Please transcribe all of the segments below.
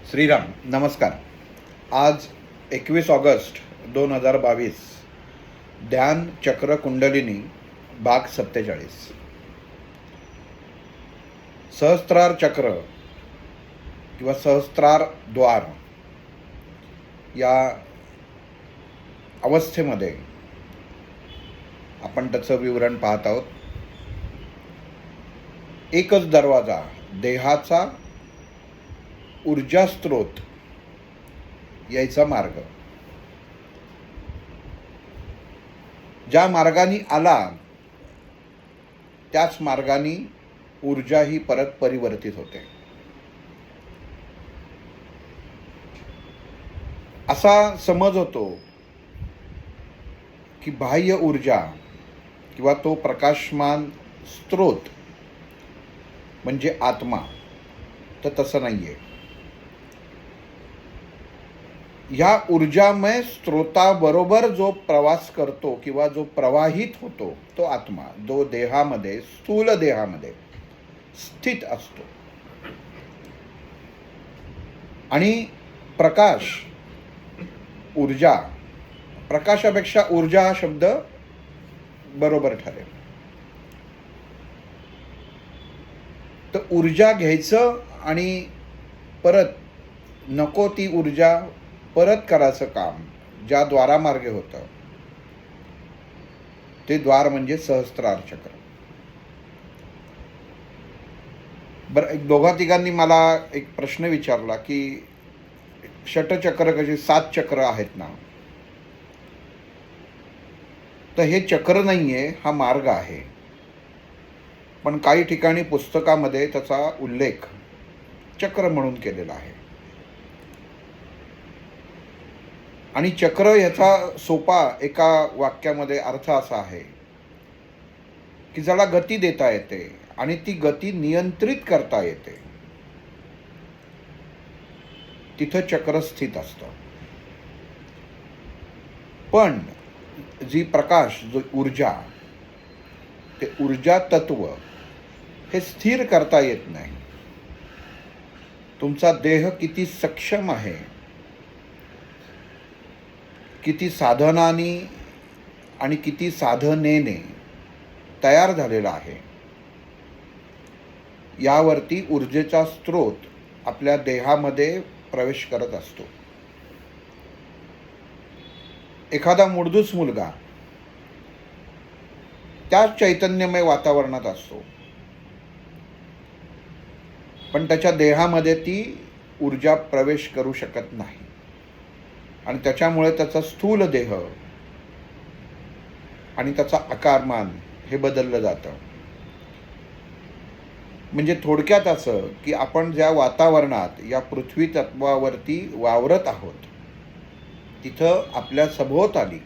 श्रीराम नमस्कार. आज 21 ऑगस्ट 2022 ध्यान चक्र कुंडलिनी भाग 47. सहस्त्रार चक्र किंवा सहस्त्रार द्वार या अवस्थेमध्ये आपण त्याचं विवरण पाहत आहोत. एकच दरवाजा, देहाचा ऊर्जा स्त्रोत यायचा मार्ग. ज्या मार्गाने आला त्याच मार्गाने ऊर्जा ही परत परिवर्तित होते. असा समज होतो की बाह्य ऊर्जा किंवा तो प्रकाशमान स्त्रोत म्हणजे आत्मा, तर तसं नाही आहे. ह्या ऊर्जामय स्त्रोताबरोबर जो प्रवास करतो किंवा जो प्रवाहित होतो तो आत्मा, जो देहामध्ये, स्थूल देहामध्ये स्थित असतो. आणि प्रकाश, ऊर्जा, प्रकाशापेक्षा ऊर्जा हा शब्द बरोबर ठरेल. तर ऊर्जा घ्यायचं आणि परत नको ती ऊर्जा परत करायचं काम ज्या द्वारामार्गे होतं ते द्वार म्हणजे सहस्त्रार चक्र. बरं, एक दोघा तिघांनी मला एक प्रश्न विचारला की षटचक्र कसे 7 चक्र आहेत ना, तर हे चक्र नाही आहे, हा मार्ग आहे. पण काही ठिकाणी पुस्तकामध्ये त्याचा उल्लेख चक्र म्हणून केलेला आहे. आणि चक्र याचा सोपा एका वाक्यामध्ये अर्थ असा आहे की ज्याला गती देता येते आणि ती गती नियंत्रित करता येते, तिथं चक्र स्थित असतं. पण जी प्रकाश, जो ऊर्जा, ते ऊर्जा तत्व हे स्थिर करता येत नाही. तुमचा देह किती सक्षम आहे, किती साधनांनी आणि किती साधनेने तयार झालेला आहे, यावरती ऊर्जेचा स्त्रोत आपल्या देहामध्ये प्रवेश करत असतो. एखादा मूडदूस मुलगा त्या चैतन्यमय वातावरणात असतो, पण त्याच्या देहामध्ये ती ऊर्जा प्रवेश करू शकत नाही आणि त्याच्यामुळे त्याचा स्थूल देह आणि त्याचा आकारमान हे बदललं जातं. म्हणजे थोडक्यात असं की आपण ज्या वातावरणात या पृथ्वी तत्वावरती वावरत आहोत तिथं आपल्या सभोवताली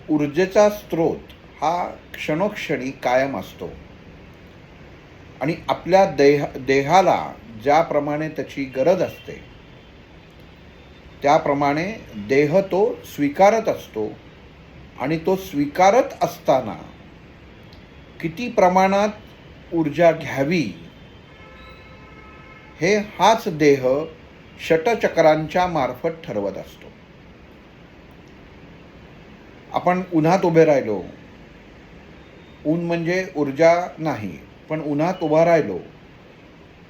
ऊर्जेचा स्त्रोत हा क्षणोक्षणी कायम असतो आणि आपल्या देहाला ज्याप्रमाणे त्याची गरज असते त्याप्रमाणे देह तो स्वीकारत असतो. आणि तो स्वीकारत असताना किती प्रमाणात ऊर्जा घ्यावी हे हाच देह षटचक्रांच्या मार्फत ठरवत असतो. आपण उन्हात उभे राहिलो, ऊन म्हणजे ऊर्जा नाही, पण उन्हात उभा राहिलो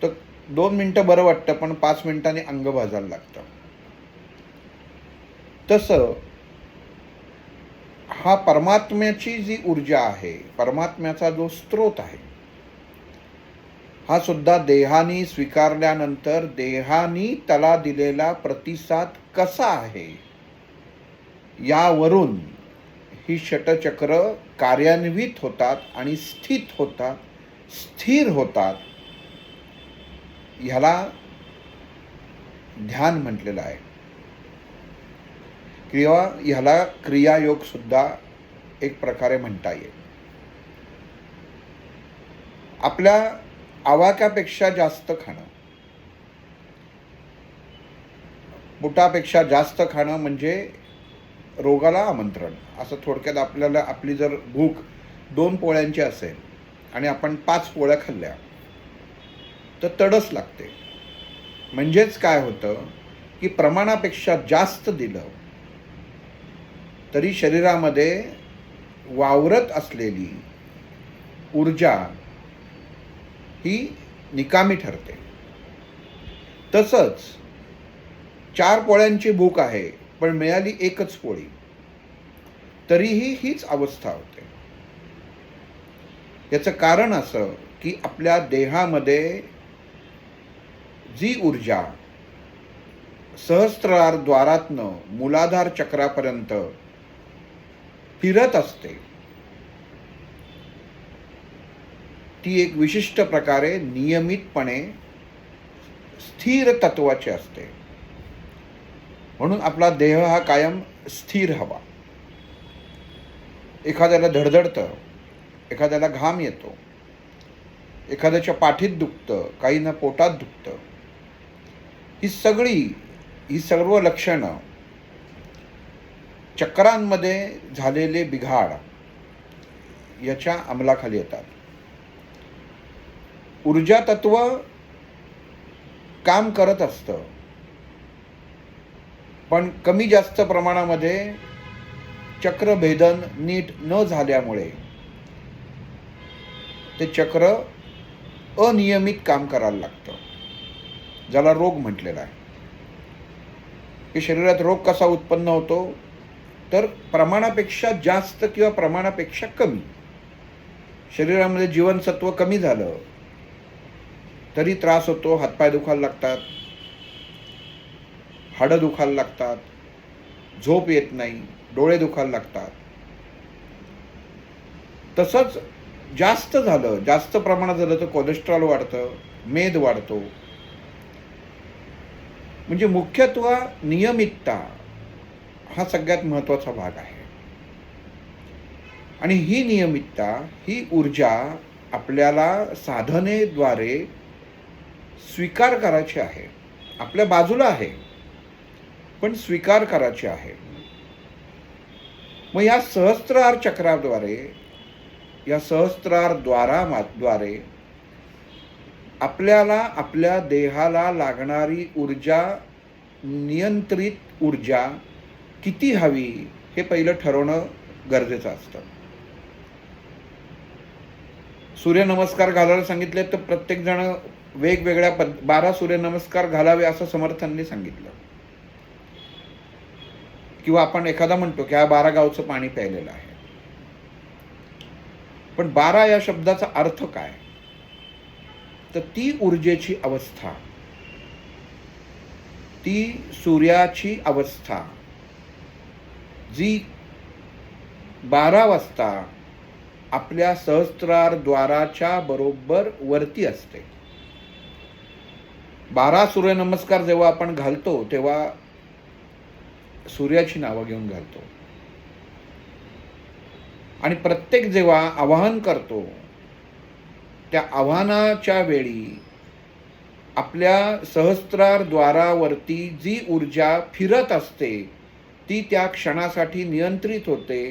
तर 2 मिनटं बरं वाटतं, पण 5 मिनिटांनी अंग भाजायला लागतं. तसं हा परमात्म्याची जी ऊर्जा आहे, परमात्म्याचा जो स्त्रोत आहे, हा सुद्धा देहानी स्वीकारल्यानंतर देहानी त्याला दिलेला प्रतिसाद कसा आहे यावरून ही षटचक्र कार्यान्वित होतात आणि स्थित होतात, स्थिर होतात. ह्याला ध्यान म्हटलेलं आहे किंवा ह्याला क्रियायोग सुद्धा एक प्रकारे म्हणता येईल. आपल्या आवाक्यापेक्षा जास्त खाणं, पोटापेक्षा जास्त खाणं म्हणजे रोगाला आमंत्रण. असं थोडक्यात आपल्याला आपली जर भूक 2 पोळ्यांची असेल आणि आपण 5 पोळ्या खाल्ल्या तर तडस लागते. म्हणजेच काय होतं की प्रमाणापेक्षा जास्त दिलं तरी शरीरामध्ये वावरत असलेली ऊर्जा ही निकामी ठरते. तसंच 4 पोळ्यांची भूक आहे पण मिळाली एकच पोळी तरीही हीच अवस्था होते. याचं कारण असं की आपल्या देहामध्ये जी ऊर्जा सहस्त्रार द्वारातनं मूलाधार चक्रापर्यंत फिरत असते ती एक विशिष्ट प्रकारे नियमितपणे स्थिर तत्वाची असते. म्हणून आपला देह हा कायम स्थिर हवा. एखाद्याला धडधडतं, एखाद्याला घाम येतो, एखाद्याच्या पाठीत दुखतं, काहींना पोटात दुखतं. ही सर्व लक्षणं चक्रांमध्ये झालेले बिघाड याच्या अंमलाखाली येतात. ऊर्जा तत्व काम करत असतं पण कमी जास्त प्रमाणामध्ये चक्रभेदन नीट न झाल्यामुळे ते चक्र अनियमित काम करायला लागतं, ज्याला रोग म्हटलेला आहे. की शरीरात रोग कसा उत्पन्न होतो तर प्रमाणापेक्षा जास्त किंवा प्रमाणापेक्षा कमी. शरीरामध्ये जीवनसत्व कमी झालं तरी त्रास होतो. हातपाय दुखायला लागतात, हाडं दुखायला लागतात, झोप येत नाही, डोळे दुखायला लागतात. तसंच जास्त झालं, जास्त प्रमाणात झालं तर कोलेस्ट्रॉल वाढतं, मेद वाढतो. म्हणजे मुख्यत्वे नियमितता हा सगळ्यात महत्त्वाचा भाग आहे. आणि ही नियमितता, ही ऊर्जा आपल्याला साधनेद्वारे स्वीकार करायची आहे. आपल्या बाजूला आहे पण स्वीकार करायची आहे. मग या सहस्त्रार चक्राद्वारे, या सहस्त्रार द्वारे आपल्याला आपल्या देहाला लागणारी ऊर्जा, नियंत्रित ऊर्जा किती हवी हे पहिलं ठरवणं गरजेचं असतं. सूर्यनमस्कार घालायला सांगितले तर प्रत्येक जण वेगवेगळ्या 12 सूर्यनमस्कार घालावे असं समर्थांनी सांगितलं. किंवा आपण एखादा म्हणतो की हा 12 गावचं पाणी प्यायलेलं आहे. पण 12 या शब्दाचा अर्थ काय? तर ती ऊर्जेची अवस्था, ती सूर्याची अवस्था जी 12 वाजता आपल्या सहस्त्रार द्वाराच्या बरोबर वरती असते. 12 सूर्यनमस्कार जेव्हा आपण घालतो तेव्हा सूर्याची नावं घेऊन घालतो. आणि प्रत्येक जेव्हा आवाहन करतो त्या आवाहनाच्या वेळी आपल्या सहस्त्रार द्वारावरती जी ऊर्जा फिरत असते ती त्या क्षणासाठी नियंत्रित होते.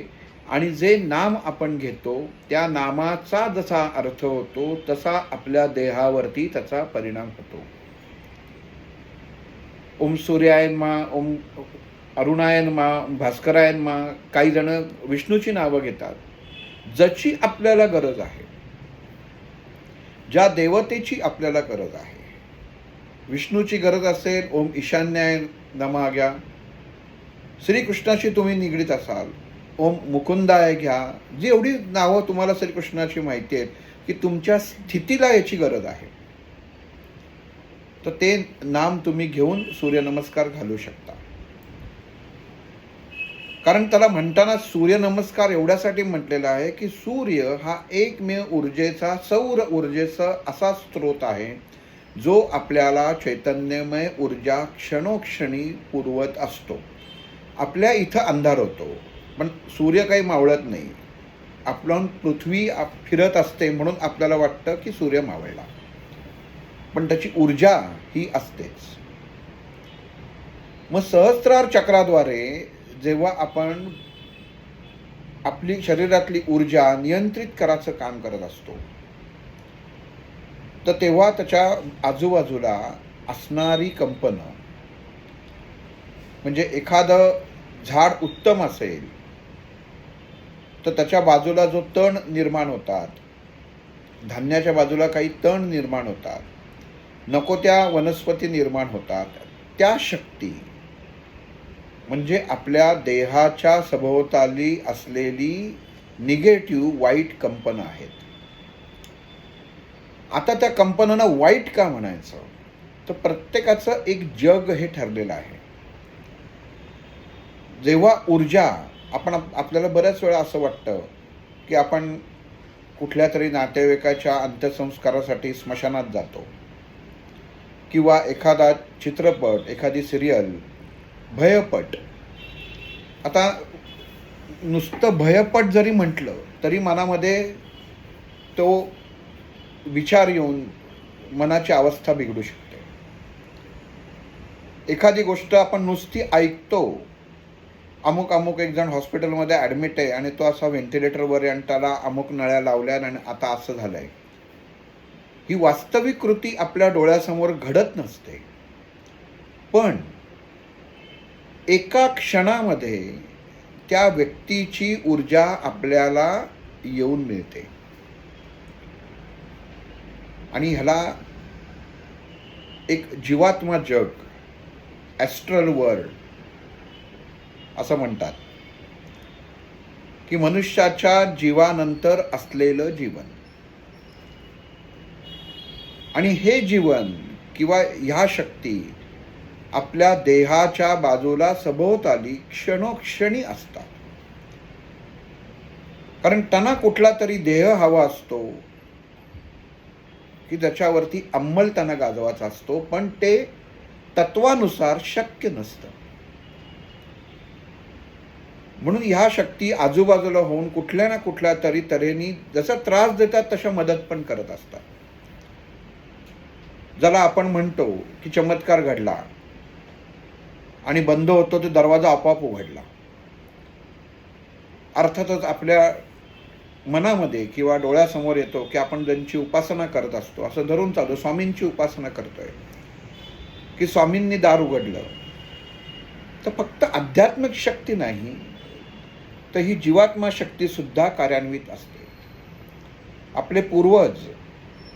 आणि जे नाम आपण घेतो त्या नामाचा जसा अर्थ होतो तसा आपल्या देहावरती त्याचा परिणाम होतो. ओम सूर्याय नमः, ओम अरुणाय नमः, भास्कराय नमः. काही जण विष्णूची नावं घेतात. ज्याची आपल्याला गरज आहे, ज्या देवतेची आपल्याला गरज आहे. विष्णूची गरज असेल ओम ईशान्याय नमः घ्या. श्रीकृष्णाशी तुम्ही निगडीत असाल ओम मुकुंदाय घ्या. जी एवढी नावं तुम्हाला श्रीकृष्णाची माहिती आहेत की तुमच्या स्थितीला याची गरज आहे तर ते नाम तुम्ही घेऊन सूर्यनमस्कार घालू शकता. कारण त्याला म्हणताना सूर्यनमस्कार एवढ्यासाठी म्हटलेला आहे की सूर्य हा एकमेव ऊर्जेचा, सौर ऊर्जेचा असा स्रोत आहे जो आपल्याला चैतन्यमय ऊर्जा क्षणोक्षणी पुरवत असतो. आपल्या इथं अंधार होतो पण सूर्य काही मावळत नाही. आपण पृथ्वी फिरत असते म्हणून आपल्याला वाटतं की सूर्य मावळला, पण त्याची ऊर्जा ही असतेच. मग सहस्त्रार चक्राद्वारे जेव्हा आपण आपली शरीरातली ऊर्जा नियंत्रित करायचं काम करत असतो तर तेव्हा त्याच्या आजूबाजूला असणारी कंपनं, म्हणजे एखादं झाड उत्तम असेल तर त्याच्या बाजूला जो तण निर्माण होतात, धान्याच्या बाजूला काही तण निर्माण होतात, नको त्या वनस्पती निर्माण होतात, त्या शक्ती म्हणजे आपल्या देहाच्या सभोवताली असलेली निगेटिव्ह वाईट कंपनं आहेत. आता त्या कंपनांना वाईट का म्हणायचं, तर प्रत्येकाचं एक जग हे ठरलेलं आहे. जेव्हा ऊर्जा आपल्याला बऱ्याच वेळा असं वाटतं की आपण कुठल्या तरी नातेवाईकाच्या अंत्यसंस्कारासाठी स्मशानात जातो, किंवा एखादा चित्रपट, एखादी सिरियल, भयपट. आता नुसतं भयपट जरी म्हटलं तरी मनामध्ये तो विचार येऊन मनाची अवस्था बिघडू शकते. एखादी गोष्ट आपण नुसती ऐकतो, अमुक एक जण हॉस्पिटलमध्ये ॲडमिट आहे आणि तो असा व्हेंटिलेटरवर आहे आणि त्याला अमुक नळ्या लावल्या आणि आता असं झालं आहे. ही वास्तविक कृती आपल्या डोळ्यासमोर घडत नसते, पण एका क्षणामध्ये त्या व्यक्तीची ऊर्जा आपल्याला येऊन मिळते आणि ह्याला एक जीवात्मा जग, ॲस्ट्रल वर्ल्ड असं म्हणतात, की मनुष्याच्या जीवानंतर असलेलं जीवन. आणि हे जीवन किंवा ह्या शक्ती आपल्या देहाच्या बाजूला सभोवताली क्षणोक्षणी असतात. कारण त्यांना कुठला तरी देह हवा असतो की ज्याच्यावरती अंमल त्यांना गाजवायचा असतो, पण ते तत्वानुसार शक्य नसतं. म्हणून ह्या शक्ती आजूबाजूला होऊन कुठल्या ना कुठल्या तरी तऱ्हेने जसा त्रास देतात तशा मदत पण करत असतात. ज्याला आपण म्हणतो की चमत्कार घडला आणि बंद होतो तो दरवाजा आपोआप उघडला. अर्थातच आपल्या मनामध्ये किंवा डोळ्यासमोर येतो की आपण ज्यांची उपासना करत असतो, असं धरून चालू स्वामींची उपासना करतोय, की स्वामींनी दार उघडलं. तर फक्त आध्यात्मिक शक्ती नाही, तर ही जीवात्मा शक्ती सुद्धा कार्यान्वित असते. आपले पूर्वज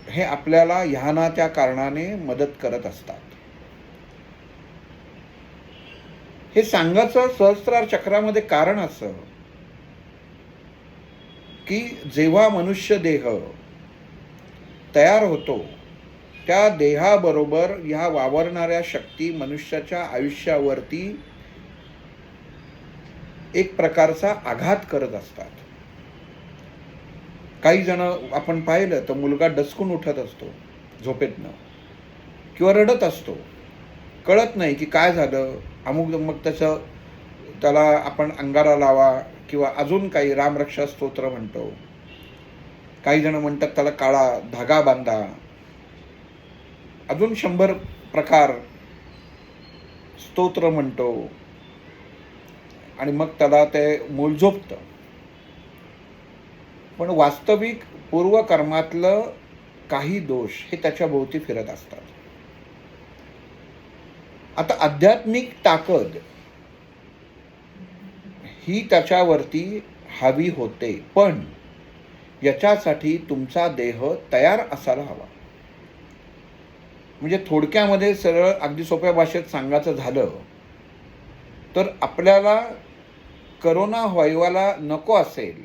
हे आपल्याला ह्या ना त्या कारणाने मदत करत असतात. हे सांगायचं सहस्त्रार चक्रामध्ये कारण असं की जेव्हा मनुष्य देह तयार होतो, त्या देहाबरोबर ह्या वावरणाऱ्या शक्ती मनुष्याच्या आयुष्यावरती एक प्रकारचा आघात करत असतात. काही जण आपण पाहिलं तर मुलगा डचकून उठत असतो झोपेतनं किंवा रडत असतो, कळत नाही की काय झालं. मग त्याला आपण अंगारा लावा किंवा अजून काही रामरक्षा स्तोत्र म्हणतो. काही जण म्हणतात त्याला काळा धागा बांधा, अजून 100 प्रकार स्तोत्र म्हणतो आणि मग त्याला ते मूल झोपतं. पण वास्तविक पूर्वकर्मातलं काही दोष हे त्याच्या भोवती फिरत असतात. आता आध्यात्मिक ताकद ही त्याच्यावरती हवी होते, पण याच्यासाठी तुमचा देह तयार असायला हवा. म्हणजे थोडक्यामध्ये सरळ अगदी सोप्या भाषेत सांगायचं झालं तर आपल्याला करोना व्हायला नको असेल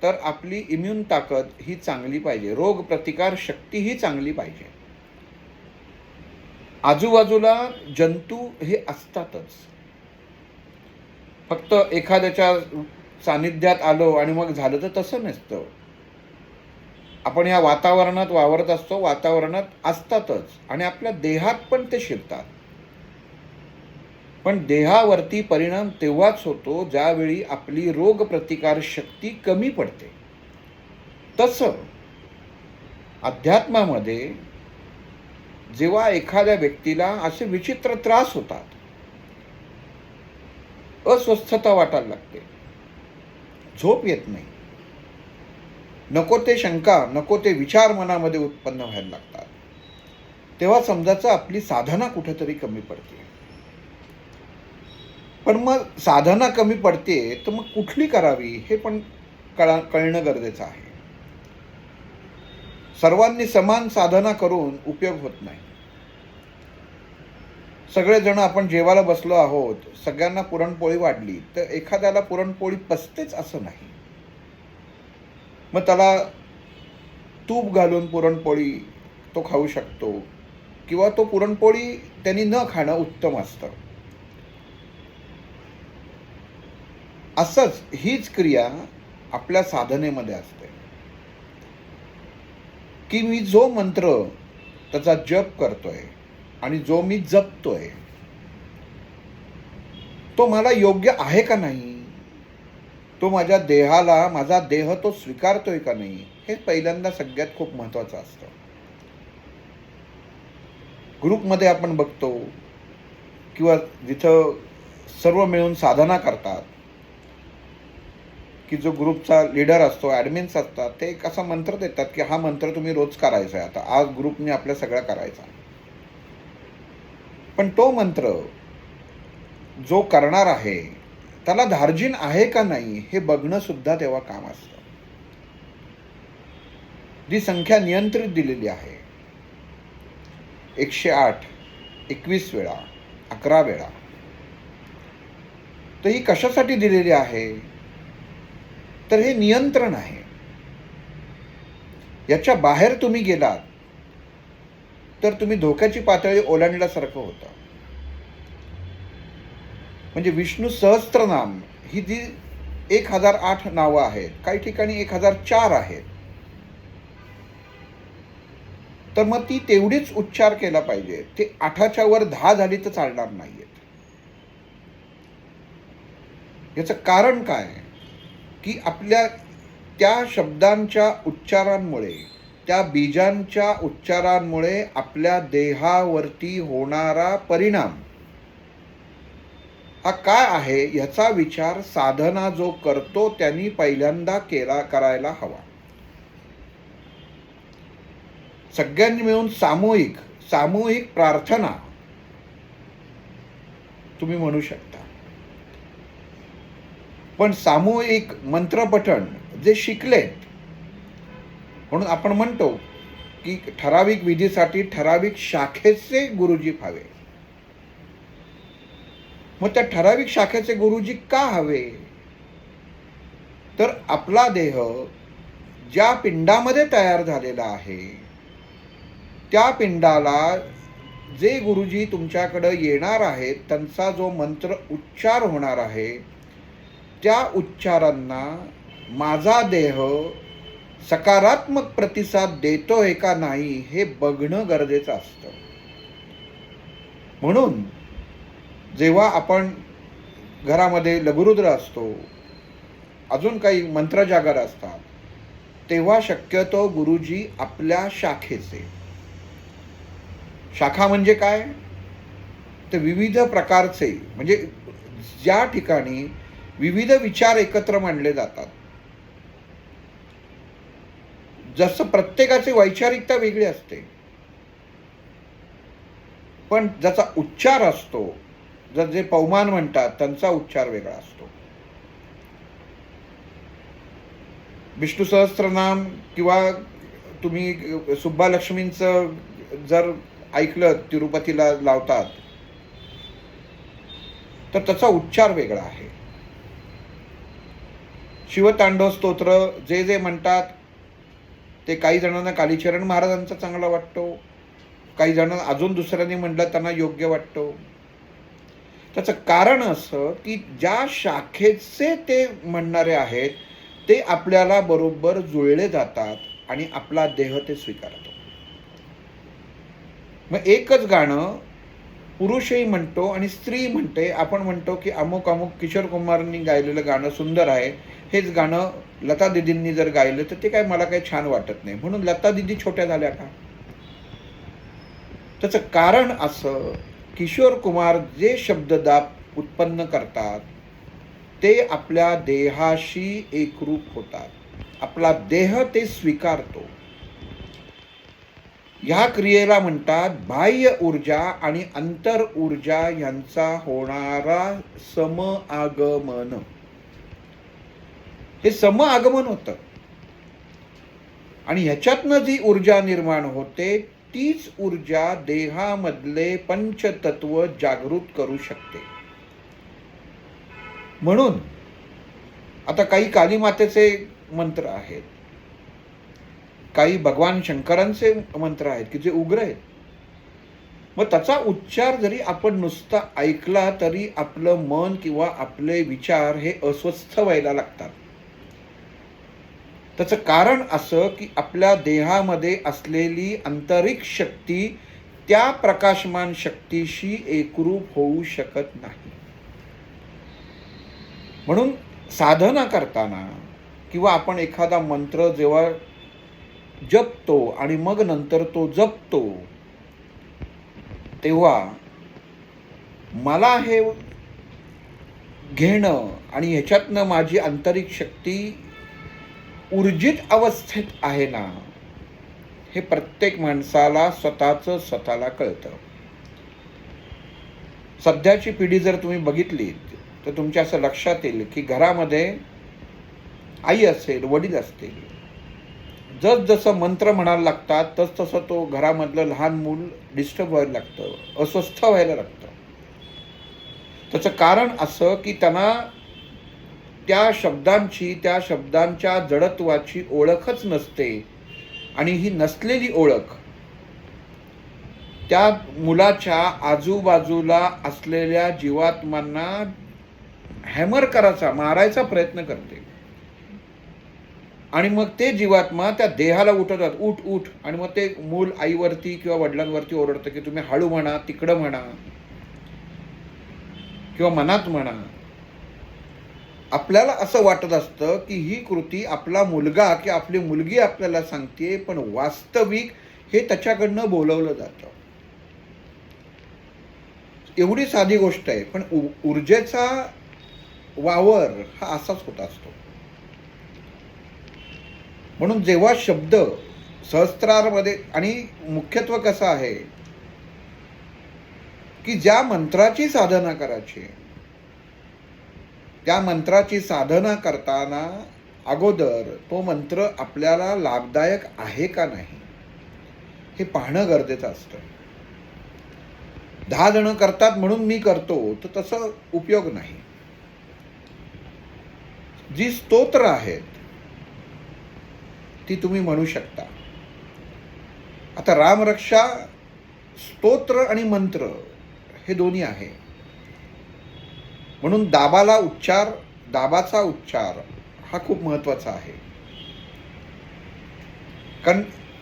तर आपली इम्युन ताकद ही चांगली पाहिजे, रोग प्रतिकार शक्ती ही चांगली पाहिजे. आजूबाजूला जंतू हे असतातच, फक्त एखाद्याच्या सानिध्यात आलो आणि मग झालं तर तसं नसतं. आपण या वातावरणात वावरत असतो, वातावरणात असतातच आणि आपल्या देहात पण ते शिरतात. पण देहावरती परिणाम तेव्हाच होतो ज्यावेळी आपली रोग प्रतिकार शक्ती कमी पडते. तसं अध्यात्मामध्ये जेव्हा एखाद्या व्यक्तीला असे विचित्र त्रास होतात, अस्वस्थता वाटायला लागते, झोप येत नाही, नको ते शंका, नको ते विचार मनामध्ये उत्पन्न व्हायला लागतात, तेव्हा समजायचं आपली साधना कुठेतरी कमी पडते. पण मग साधना कमी पडते तर मग कुठली करावी हे पण कळणं गरजेचं आहे. सर्वांनी समान साधना करून उपयोग होत नाही. सगळेजण आपण जेवायला बसलो आहोत, सगळ्यांना पुरणपोळी वाढली तर एखाद्याला पुरणपोळी पचतेच असं नाही. मग त्याला तूप घालून पुरणपोळी तो खाऊ शकतो किंवा तो पुरणपोळी त्यांनी न खाणं उत्तम असतं. असंच हीच क्रिया आपल्या साधनेमध्ये असते की मी जो मंत्र त्याचा जप करतोय आणि जो मी जपतोय तो मला योग्य आहे का नाही, तो माझ्या देहाला, माझा देह तो स्वीकारतोय का नाही, हे पहिल्यांदा सगळ्यात खूप महत्वाचं असतं. ग्रुपमध्ये आपण बघतो किंवा जिथं सर्व मिळून साधना करतात की जो ग्रुपचा लीडर असतो, ॲडमिन्स असतात, ते एक असा मंत्र देतात की हा मंत्र तुम्ही रोज करायचा आहे. आता आज ग्रुपने आपल्या सगळ्या करायचा. पण तो मंत्र जो करणार आहे त्याला धार्जिन आहे का नाही हे बघणं सुद्धा तेव्हा काम असतं. जी संख्या नियंत्रित दिलेली आहे 108, 21 वेळा, 11 वेळा, तर ही कशासाठी दिलेली आहे? तर हे नियंत्रण आहे. याच्या बाहेर तुम्ही गेलात तर तुम्ही धोक्याची पातळी ओलांडल्यासारखं होतं. म्हणजे विष्णू सहस्त्रनाम ही जी 1008 नावं आहेत, काही ठिकाणी 1004 आहेत, तर मग ती तेवढीच उच्चार केला पाहिजे. ते 8च्या वर 10 झाली तर चालणार नाहीयेत. याचं कारण काय की आपल्या त्या शब्दांच्या उच्चारांमुळे, त्या बीजांच्या उच्चारांमुळे आपल्या देहावरती होणारा परिणाम हा काय आहे याचा विचार साधना जो करतो त्यांनी पहिल्यांदा करायला हवा. सगळ्यांनी मिळून सामूहिक प्रार्थना तुम्ही म्हणू शकता. पण सामूहिक मंत्रपठण जे शिकलेत, म्हणून आपण म्हणतो की ठराविक विधीसाठी ठराविक शाखेचे गुरुजी हवे. मग त्या ठराविक शाखेचे गुरुजी का हवे? तर आपला देह ज्या पिंडामध्ये तयार झालेला आहे त्या पिंडाला जे गुरुजी तुमच्याकडे येणार आहेत त्यांचा जो मंत्र उच्चार होणार आहे त्या उच्चारांना माझा देह सकारात्मक प्रतिसाद देतोय का नाही हे बघणं गरजेचं असतं. म्हणून जेव्हा आपण घरामध्ये लघुरुद्र असतो, अजून काही मंत्रजागर असतात, तेव्हा शक्यतो गुरुजी आपल्या शाखेचे, शाखा म्हणजे काय तर विविध प्रकारचे, म्हणजे ज्या ठिकाणी विविध विचार एकत्र मांडले जातात. जसं प्रत्येकाची वैचारिकता वेगळी असते, पण ज्याचा उच्चार असतो, जे पौमान म्हणतात त्यांचा उच्चार वेगळा असतो. विष्णू सहस्त्रनाम किंवा तुम्ही सुब्बालक्ष्मींचं जर ऐकलं, तिरुपतीला लावतात, तर त्याचा उच्चार वेगळा आहे. शिवतांडव स्तोत्र जे जे म्हणतात ते काही जणांना कालीचरण महाराजांचा चांगला वाटतो, काही जण अजून दुसऱ्यांनी म्हटलं त्यांना योग्य वाटतो. त्याचं कारण असं की ज्या शाखेचे ते म्हणणारे आहेत ते आपल्याला बरोबर जुळले जातात आणि आपला देह ते स्वीकारतो. मग एकच गाणं पुरुषही म्हणतो आणि स्त्री म्हणते. आपण म्हणतो की अमुक अमुक किशोर कुमारांनी गायलेलं गाणं सुंदर आहे, हेच गाणं लता दिदींनी जर गायलं तर ते काय मला काही छान वाटत नाही, म्हणून लता दिदी छोट्या झाल्या का? त्याचं कारण असं, किशोर कुमार जे शब्ददाब उत्पन्न करतात ते आपल्या देहाशी एकरूप होतात. आपला देह ते स्वीकारतो. ह्या क्रियेला म्हणतात बाह्य ऊर्जा आणि अंतर ऊर्जा यांचा होणारा समआगमन. हे समआगमन होतं आणि ह्याच्यातनं जी ऊर्जा निर्माण होते तीच ऊर्जा देहामधले पंचतत्व जागृत करू शकते. म्हणून आता काही कालीमातेचे मंत्र आहेत, काही भगवान शंकरांचे मंत्र आहेत की जे उग्र आहेत. मग त्याचा उच्चार जरी आपण नुसता ऐकला तरी आपलं मन किंवा आपले विचार हे अस्वस्थ व्हायला लागतात. त्याचं कारण असं की आपल्या देहामध्ये असलेली आंतरिक शक्ती त्या प्रकाशमान शक्तीशी एकरूप होऊ शकत नाही. म्हणून साधना करताना किंवा आपण एखादा मंत्र जेव्हा जपतो आणि मग नंतर तो जपतो तेव्हा मला हे घेणं आणि ह्याच्यातनं माझी आंतरिक शक्ती ऊर्जित अवस्थेत आहे ना, हे प्रत्येक माणसाला स्वतःला कळतं. सध्याची पिढी जर तुम्ही बघितलीत तर तुमच्या असं लक्षात येईल की घरामध्ये आई असेल, वडील असतील, जसं मंत्र म्हणायला लागतात तसं तो घरामधलं लहान मूल डिस्टर्ब व्हायला लागतं, अस्वस्थ व्हायला लागतं. त्याचं कारण असं की त्यांना त्या शब्दांच्या जडत्वाची ओळखच नसते आणि ही नसलेली ओळख त्या मुलाच्या आजूबाजूला असलेल्या जीवात्मांना हॅमर करायचा, मारायचा प्रयत्न करते. आणि मग ते जीवात्मा त्या देहाला उठवतात, उठ उठ, आणि मग ते मूल आईवरती किंवा वडिलांवरती ओरडतं की तुम्ही हळू म्हणा, तिकडं म्हणा किंवा मनात म्हणा. आपल्याला असं वाटत असतं की ही कृती आपला मुलगा की आपली मुलगी आपल्याला सांगते, पण वास्तविक हे त्याच्याकडनं बोलवलं जातं. एवढी साधी गोष्ट आहे, पण ऊर्जेचा वावर हा असाच होत असतो. म्हणून जेव्हा शब्द सहस्त्रारमध्ये, आणि मुख्यत्व कसं आहे की ज्या मंत्राची साधना करायची, त्या मंत्राची साधना करताना अगोदर तो मंत्र आपल्याला लाभदायक आहे का नाही हे पाहणं गरजेचं असतं. 10 जण करतात म्हणून मी करतो तर तसं उपयोग नाही. जी स्तोत्र आहेत ती तुम्ही म्हणू शकता. आता रामरक्षा स्तोत्र आणि मंत्र हे दोन्ही आहे. म्हणून दाबाचा उच्चार हा खूप महत्वाचा आहे. कारण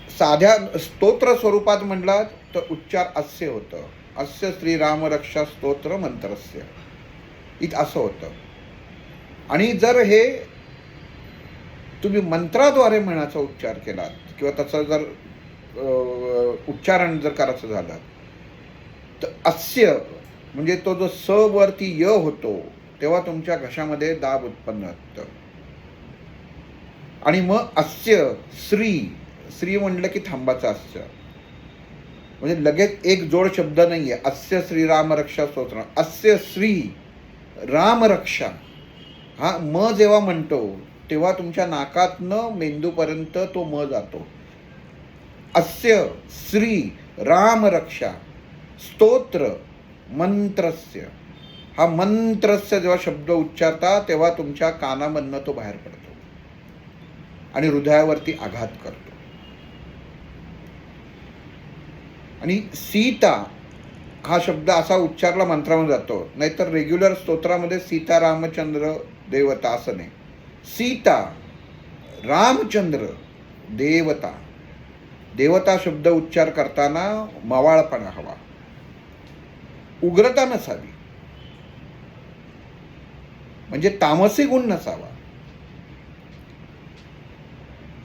साध्या स्तोत्र स्वरूपात म्हणला तर उच्चार अस्य होतं, अस्य श्रीरामरक्षा स्तोत्र मंत्रस्य, असं होतं. आणि जर हे तुम्ही मंत्राद्वारे म्हणाचा उच्चार केलात किंवा त्याचा जर उच्चारण जर करायचं झालं तर अस्य म्हणजे तो जो स वरती य होतो तेव्हा तुमच्या घशामध्ये दाब उत्पन्न होतं. आणि मग अस्य श्री म्हणलं की थांबाचं अस्य, म्हणजे लगेच एक जोड शब्द नाहीये. अस्य श्रीरामरक्षा स्तोत्र, अस्य श्री रामरक्षा, हा म जेव्हा म्हणतो तेव्हा तुमच्या नाकातनं मेंदूपर्यंत तो म जातो. अस्य श्री रामरक्षा स्तोत्र मंत्रस्य, हा मंत्रस्य जेव्हा शब्द उच्चारता तेव्हा तुमच्या कानामधनं तो बाहेर पडतो आणि हृदयावरती आघात करतो. आणि सीता हा शब्द असा उच्चारला मंत्रामध्ये जातो, नाहीतर रेग्युलर स्तोत्रामध्ये सीता रामचंद्र देवता असं नाही. सीता रामचंद्र देवता, देवता शब्द उच्चार करताना मवाळपणा हवा, उग्रता नसावी, म्हणजे तामसी गुण नसावा.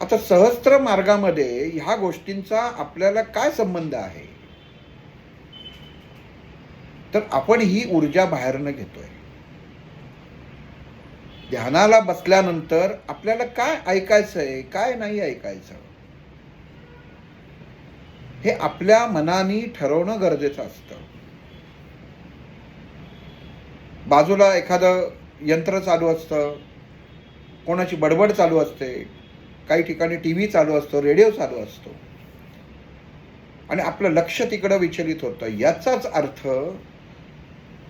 आता सहस्त्र मार्गामध्ये ह्या गोष्टींचा आपल्याला काय संबंध आहे, तर आपण ही ऊर्जा बाहेरनं घेतोय. ध्यानाला बसल्यानंतर आपल्याला काय ऐकायचंय, काय नाही ऐकायचं हे आपल्या मनाने ठरवणं गरजेचं असतं. बाजूला एखादं यंत्र चालू असतं, कोणाची बडबड चालू असते, काही ठिकाणी टीव्ही चालू असतो, रेडिओ चालू असतो आणि आपलं लक्ष तिकडं विचलित होतं. याचाच अर्थ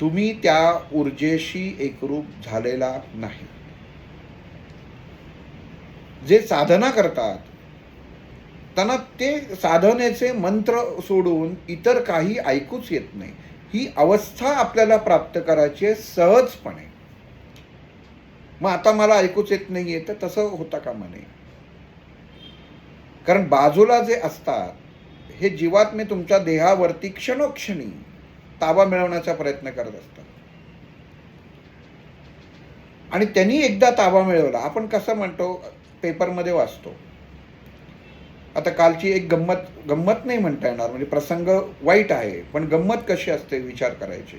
तुम्ही त्या ऊर्जेशी एकरूप झालेला नाही. जे साधना करतात त्यांना ते साधनेचे मंत्र सोडून इतर काही ऐकूच येत नाही. ही अवस्था आपल्याला प्राप्त करायची आहे सहजपणे. मग आता मला ऐकूच येत नाहीये तर तसं होता कामा नये. कारण बाजूला जे असतात हे जीवात्मे तुमच्या देहावरती क्षणोक्षणी ताबा मिळवण्याचा प्रयत्न करत असतात. आणि त्यांनी एकदा ताबा मिळवला, आपण कसं म्हणतो, पेपरमध्ये वाचतो. आता कालची एक गंमत नाही म्हणता येणार, म्हणजे प्रसंग वाईट आहे, पण गंमत कशी असते विचार करायची.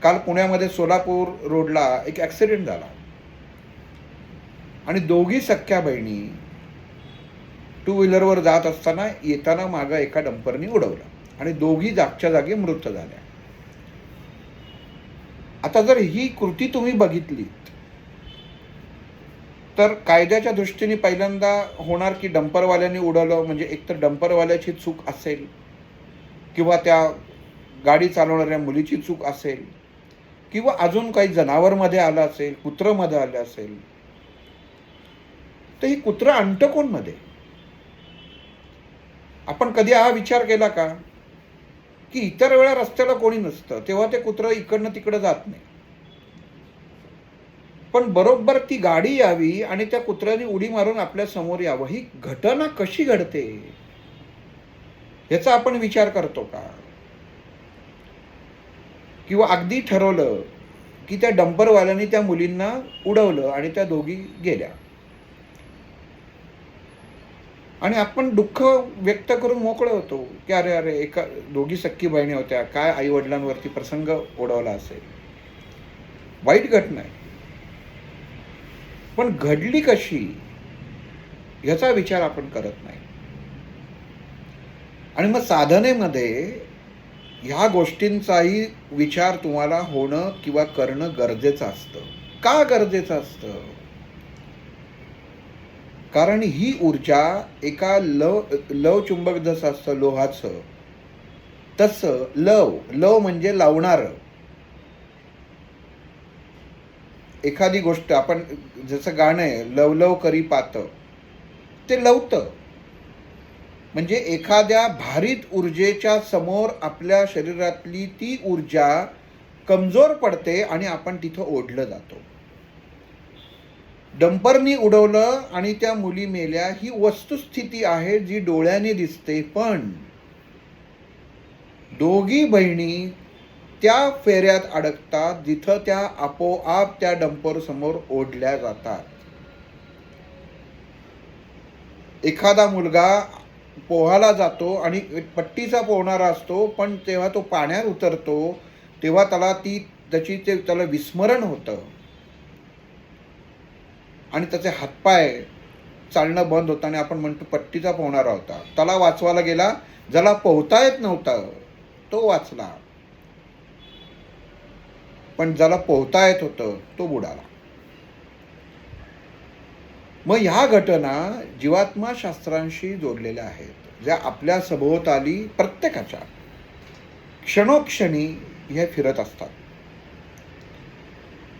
काल पुण्यामध्ये सोलापूर रोडला एक ॲक्सिडेंट झाला आणि दोघी सख्या बहिणी टू व्हीलरवर जात असताना येताना मागं एका डंपरनी उडवलं आणि दोघी जागच्या जागी मृत झाल्या. आता जर ही कृती तुम्ही बघितलीत तर कायद्याच्या दृष्टीने पहिल्यांदा होणार की डंपरवाल्याने उडवलं म्हणजे एकतर डंपरवाल्याची चूक असेल किंवा त्या गाडी चालवणाऱ्या मुलीची चूक असेल किंवा अजून काही जनावरमध्ये आलं असेल, कुत्रमध्ये आलं असेल. तर ही कुत्रं आणतं कोण मध्ये? आपण कधी हा विचार केला का की इतर वेळा रस्त्याला कोणी नसतं तेव्हा ते कुत्रं इकडनं तिकडं जात नाही, पण बरोबर ती गाडी यावी आणि त्या कुत्र्याने उडी मारून आपल्या समोर यावं. ही घटना कशी घडते याचा आपण विचार करतो का? किंवा अगदी ठरवलं की त्या डंपरवाल्याने त्या मुलींना उडवलं आणि त्या दोघी गेल्या आणि आपण दुःख व्यक्त करून मोकळे होतो की अरे अरे दोघी सख्खी बहिणी होत्या, काय आई वडिलांवरती प्रसंग ओढवला असेल. वाईट घटना आहे, पण घडली कशी याचा विचार आपण करत नाही. आणि मग साधनेमध्ये ह्या गोष्टींचाही विचार तुम्हाला होणं किंवा करणं गरजेचं असतं. का गरजेचं असतं? कारण ही ऊर्जा एका लव चुंबक जसं असतं लोहाचं, तसं लव म्हणजे लावणारं. एखादी गोष्ट आपण जसं गाणं आहे, लव लव करी पात, ते लवतं. म्हणजे एखाद्या भारित ऊर्जेच्या समोर आपल्या शरीरातली ती ऊर्जा कमजोर पडते आणि आपण तिथं ओढलं जातो. डंपरनी उडवलं आणि त्या मुली मेल्या ही वस्तुस्थिती आहे जी डोळ्याने दिसते, पण दोघी बहिणी त्या फेऱ्यात अडकतात जिथं त्या आपोआप त्या डंपर समोर ओढल्या जातात. एखादा मुलगा पोहायला जातो आणि पट्टीचा पोहणारा असतो, पण तेव्हा तो पाण्यात उतरतो तेव्हा त्याला विस्मरण होतं आणि त्याचे हातपाय चालणं बंद होतं आणि आपण म्हणतो पट्टीचा पोहणारा होता. त्याला वाचवायला गेला, ज्याला पोहता येत नव्हतं तो वाचला, पण ज्याला पोहता येत होतं तो बुडाला. मग ह्या घटना जीवात्मा शास्त्रांशी जोडलेल्या आहेत, ज्या आपल्या सभोवताली प्रत्येकाच्या क्षणोक्षणी हे फिरत असतात.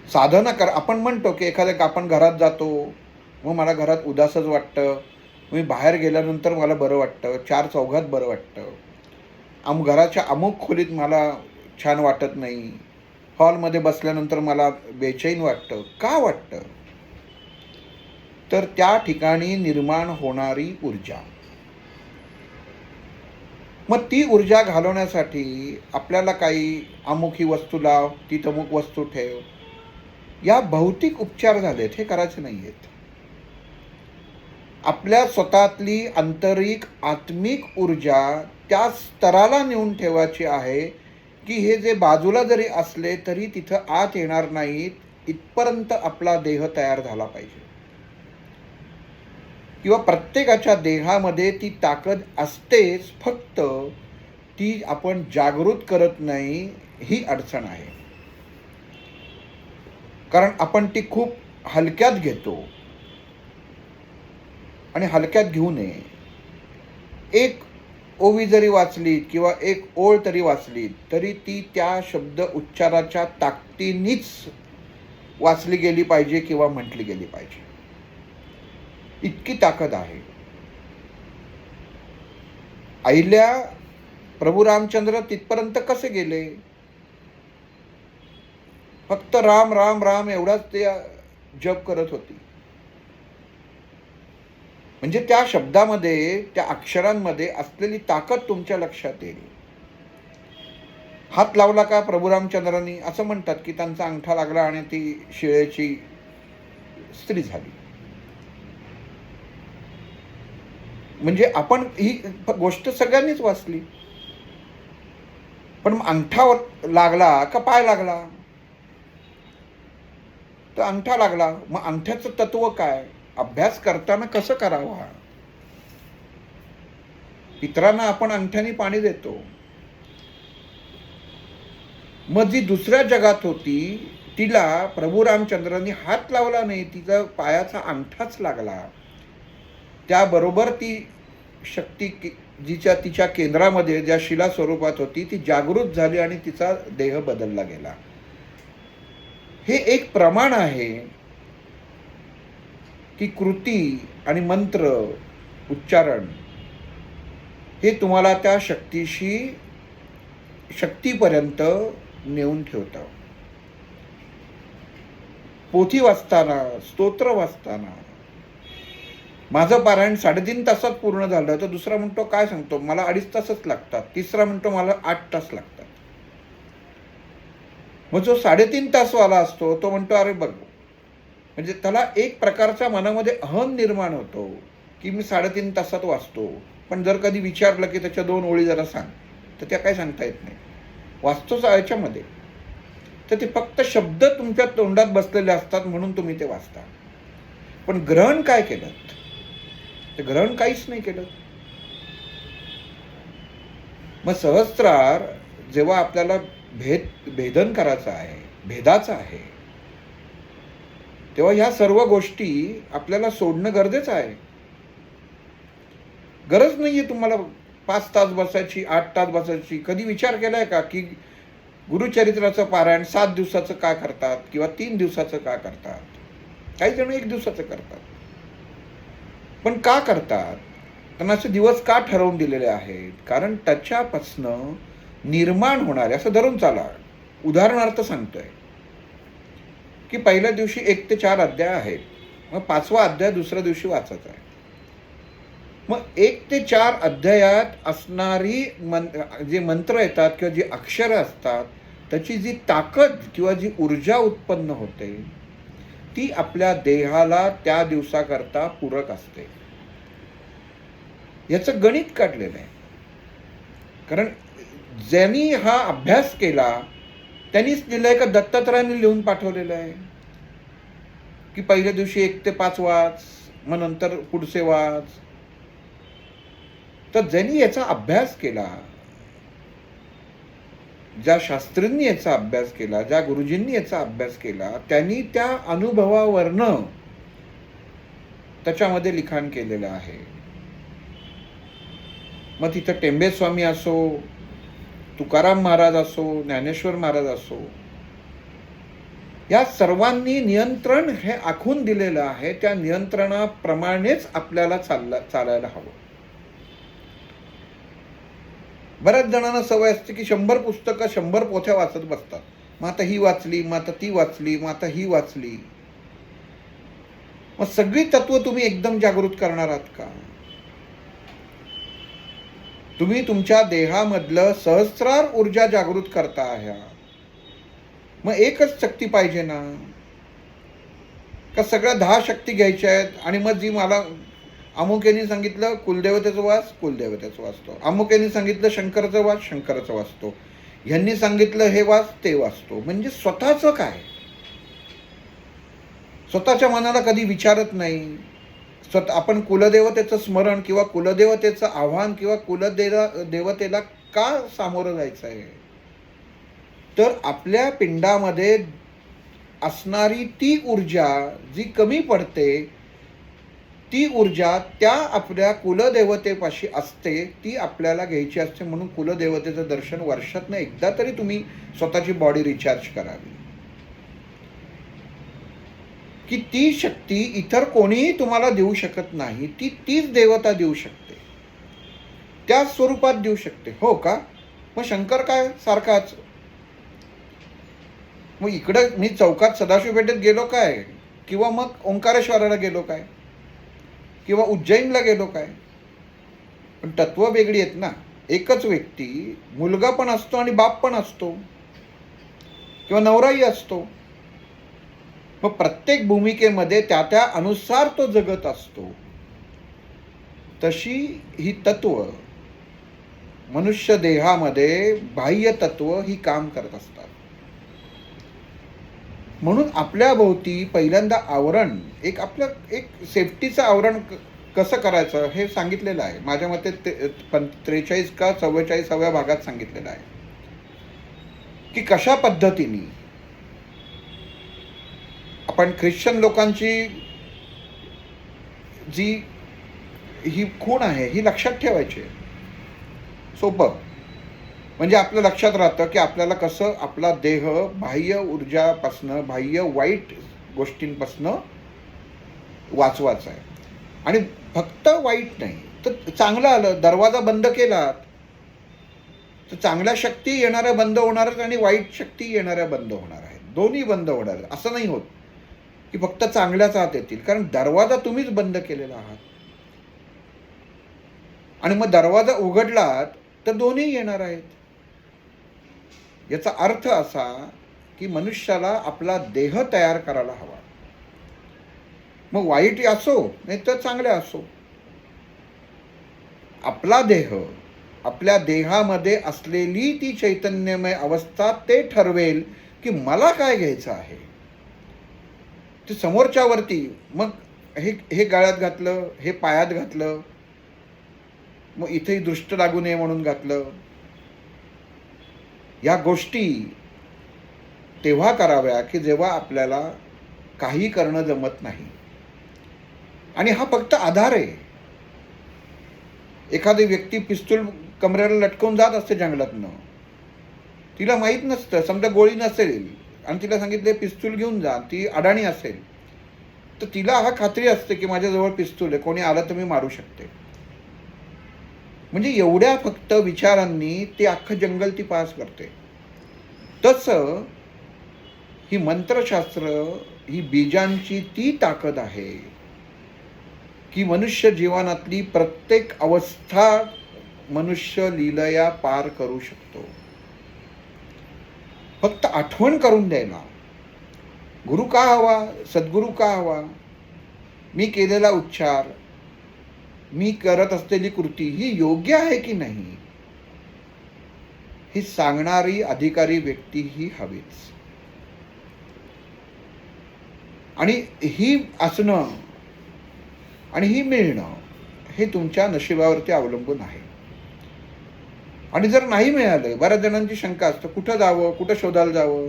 साधना आपण म्हणतो की आपण घरात जातो, मग मला घरात उदासच वाटतं, मी बाहेर गेल्यानंतर मला बरं वाटतं, चार चौघात बरं वाटतं, घराच्या अमुक खोलीत मला छान वाटत नाही, हॉलमध्ये बसल्यानंतर मला बेचैन वाटतं. का वाटतं? तर त्या ठिकाणी निर्माण होणारी ऊर्जा. मग ती ऊर्जा घालवण्यासाठी आपल्याला काही अमुक ही वस्तू लाव, ती तमुक वस्तू ठेव, या भौतिक उपचार झालेत, हे करायचे नाही आहेत. आपल्या स्वतःतली आंतरिक आत्मिक ऊर्जा त्या स्तराला नेऊन ठेवायची आहे की हे जे बाजूला जरी असले तरी तिथं आत येणार नाहीत, इथपर्यंत आपला देह तयार झाला पाहिजे. किंवा प्रत्येकाच्या देहामध्ये ती ताकद असतेच, फक्त ती आपण जागृत करत नाही, ही अडचण आहे. कारण आपण ती खूप हलक्यात घेतो आणि हलक्यात घेऊ नये. एक ओवी जरी वाचलीत किंवा एक ओळ तरी वाचलीत तरी ती त्या शब्द उच्चाराच्या ताकदीनीच वाचली गेली पाहिजे किंवा म्हटली गेली पाहिजे. इतकी ताकद आहे. अहिल्या प्रभू रामचंद्र तिथपर्यंत कसे गेले? फक्त राम राम राम एवढाच ते जप करत होती. म्हणजे त्या शब्दामध्ये, त्या अक्षरांमध्ये असलेली ताकद तुमच्या लक्षात येईल. हात लावला का प्रभू रामचंद्रांनी? असं म्हणतात की त्यांचा अंगठा लागला आणि ती शिळेची स्त्री झाली. म्हणजे आपण ही गोष्ट सगळ्यांनीच वाचली. पण अंगठा लागला का पाय लागला? तर अंगठा लागला. मग अंगठ्याचं तत्व काय? अभ्यास करताना कसं करावा? पितरांना आपण अंगठ्याने पाणी देतो. मग जी दुसऱ्या जगात होती तिला प्रभू रामचंद्रांनी हात लावला नाही, तिचा पायाचा अंगठाच लागला. त्याबरोबर ती शक्ती तिच्या केंद्रामध्ये ज्या शिला स्वरूपात होती ती जागृत झाली आणि तिचा देह बदलला गेला. हे एक प्रमाण आहे की कृती आणि मंत्र उच्चारण हे तुम्हाला त्या शक्तीपर्यंत नेऊन ठेवतं. पोथी वाचताना, स्तोत्र वाचताना माझं पारायण 3.5 तासात पूर्ण झालं तर दुसरा म्हणतो काय सांगतो, मला 2.5 तासच लागतात. तिसरा म्हणतो मला 8 तास लागतात. मग जो 3.5 तासवाला असतो तो म्हणतो अरे बघ, म्हणजे त्याला एक प्रकारच्या मनामध्ये अहम निर्माण होतो की मी 3.5 तासात वाचतो. पण जर कधी विचारलं की त्याच्या 2 ओळी जरा सांग, तर त्या काय सांगता येत नाही. वाचतोच याच्यामध्ये, तर ते फक्त शब्द तुमच्या तोंडात बसलेले असतात म्हणून तुम्ही ते वाचता. पण ग्रहण काय केलं? ते ग्रहण काहीच नाही केलं. मग सहस्त्रार जेव्हा आपल्याला भेदन करायचं आहे, भेदाचं आहे, तेव्हा ह्या सर्व गोष्टी आपल्याला सोडणं गरजेचं आहे. गरज नाहीये तुम्हाला 5 तास बसायची, 8 तास बसायची. कधी विचार केलाय का की गुरुचरित्राचं पारायण 7 दिवसाचं का करतात किंवा 3 दिवसाचं का करतात? काही जण 1 दिवसाचं करतात. पण का करतात? त्यांना असे दिवस का ठरवून दिलेले आहेत? कारण त्याच्यापासनं निर्माण होणारे, असं धरून चाला, उदाहरणार्थ सांगतोय की पहिल्या दिवशी 1 ते 4 अध्याय आहेत. मग 5वा अध्याय दुसऱ्या दिवशी वाचायचा आहे. मग 1 ते 4 अध्यायात असणारी जे मंत्र येतात किंवा जी अक्षरं असतात त्याची जी ताकद किंवा जी ऊर्जा उत्पन्न होते ती आपल्या देहाला त्या दिवसाकरता पूरक असते. याचं गणित काढलेलं आहे. कारण ज्यांनी हा अभ्यास केला त्यांनीच लिहिलंय का दत्तात्रयांनी लिहून पाठवलेलं आहे की पहिल्या दिवशी 1 ते 5 वाच, मग नंतर पुढचे वाच. तर ज्यांनी याचा अभ्यास केला, ज्या शास्त्रींनी याचा अभ्यास केला, ज्या गुरुजींनी याचा अभ्यास केला, त्यांनी त्या अनुभवावरनं त्याच्यामध्ये लिखाण केलेलं आहे. मग तिथं टेंबे स्वामी असो, तुकाराम महाराज असो, ज्ञानेश्वर महाराज असो, या सर्वांनी नियंत्रण हे आखून दिलेलं आहे. त्या नियंत्रणाप्रमाणेच आपल्याला चालायला हवं. बऱ्याच जणांना सवय असते की 100 पुस्तकं 100 पोथ्या वाचत बसतात. मग आता ही वाचली, मग आता ती वाचली, मग आता ही वाचली. मग सगळी तत्व तुम्ही एकदम जागृत करणार आहात का? तुम्ही तुमच्या देहामधलं सहस्रार ऊर्जा जागृत करता आहात. मग एकच शक्ती पाहिजे ना? का सगळ्या 10 शक्ती घ्यायच्या आहेत? आणि मग जी मला अमुकेने सांगितलं कुलदेवतेचं वाच, कुलदेवतेचं वाचतो. अमुकेने सांगितलं शंकराचं वाच, शंकराचं वाचतो. ह्यांनी सांगितलं हे वाच, ते वाचतो. म्हणजे स्वतःचं काय? स्वतःच्या मनाला कधी विचारत नाही, स्वतः आपण कुलदेवतेचं स्मरण किंवा कुलदेवतेचं आव्हान किंवा देवतेला का सामोरं जायचं आहे? तर आपल्या पिंडामध्ये असणारी ती ऊर्जा जी कमी पडते, ती ऊर्जा त्या आपल्या कुलदेवतेपाशी असते, ती आपल्याला घ्यायची असते. म्हणून कुलदेवतेचं दर्शन वर्षातनं एकदा तरी तुम्ही स्वतःची बॉडी रिचार्ज करावी, की ती शक्ती इतर कोणीही तुम्हाला देऊ शकत नाही. तीच देवता देऊ शकते, त्याच स्वरूपात देऊ शकते. हो का? मग शंकर काय सारखाच? मग इकडं मी चौकात सदाशिव पेठेत गेलो काय, किंवा मग ओंकारेश्वराला गेलो काय, किंवा उज्जैनला गेलो काय? पण तत्व वेगळी आहेत ना. एकच व्यक्ती मुलगा पण असतो आणि बाप पण असतो, किंवा नवराही असतो. मग प्रत्येक भूमिकेमध्ये त्या अनुसार तो जगत असतो. तशी ही तत्व मनुष्य देहामध्ये बाह्य तत्व ही काम करत असतात. म्हणून आपल्या भोवती पहिल्यांदा आवरण, एक सेफ्टीचं आवरण कसं करायचं हे सांगितलेलं आहे. माझ्या मते 43 का 44व्या भागात सांगितलेलं आहे, की कशा पद्धतीने आपण ख्रिश्चन लोकांची जी ही खूण आहे ही लक्षात ठेवायची. सोपं म्हणजे आपलं लक्षात राहतं की आपल्याला कसं आपला देह बाह्य ऊर्जापासनं, बाह्य वाईट गोष्टींपासनं वाचवायचा आहे. आणि फक्त वाईट नाही तर चांगलं आलं, दरवाजा बंद केलात तर चांगल्या शक्ती येणाऱ्या बंद होणार आहेत आणि वाईट शक्ती येणाऱ्या बंद होणार आहेत. दोन्ही बंद होणार आहेत. असं नाही होत की फक्त चांगल्याच आत येतील, कारण दरवाजा तुम्हीच बंद केलेला आहात. आणि मग दरवाजा उघडलात तर दोन्ही येणार आहेत. याचा अर्थ असा की मनुष्याला आपला देह तयार करायला हवा. मग वाईट असो नाही तर चांगले असो, आपला देह, आपल्या देहामध्ये असलेली ती चैतन्यमय अवस्था ते ठरवेल की मला काय घ्यायचं आहे. ते समोरच्यावरती मग हे गळ्यात घातलं, हे पायात घातलं, मग इथेही दृष्ट लागू नये म्हणून घातलं. या गोष्टी तेव्हा कराव्या की जेव्हा आपल्याला काही करणं जमत नाही. आणि हा फक्त आधार आहे. एखादी व्यक्ती पिस्तूल कमरेला लटकवून जात असते जंगलातनं, तिला माहीत नसतं, समजा गोळी नसेल आणि तिला सांगितले पिस्तूल घेऊन जा, ती अडाणी असेल तर तिला हा खात्री असते की माझ्याजवळ पिस्तूल आहे, कोणी आलं तर मी मारू शकते. म्हणजे एवढ्या फक्त विचारांनी ते अख्खं जंगल ती पास करते. तसं ही मंत्रशास्त्र, ही बीजांची ती ताकद आहे की मनुष्य जीवनातली प्रत्येक अवस्था मनुष्य लीलया पार करू शकतो. फक्त आठवण करून द्यायला. गुरु का हवा, सद्गुरू का हवा, मी केलेला उच्चार, मी करत असलेली कृती ही योग्य आहे की नाही, ही सांगणारी अधिकारी व्यक्ती ही हवीच. आणि ही असणं आणि ही मिळणं हे तुमच्या नशिबावरती अवलंबून आहे. आणि जर नाही मिळालं, बऱ्याच जणांची शंका असतं कुठं जावं, कुठं शोधायला जावं.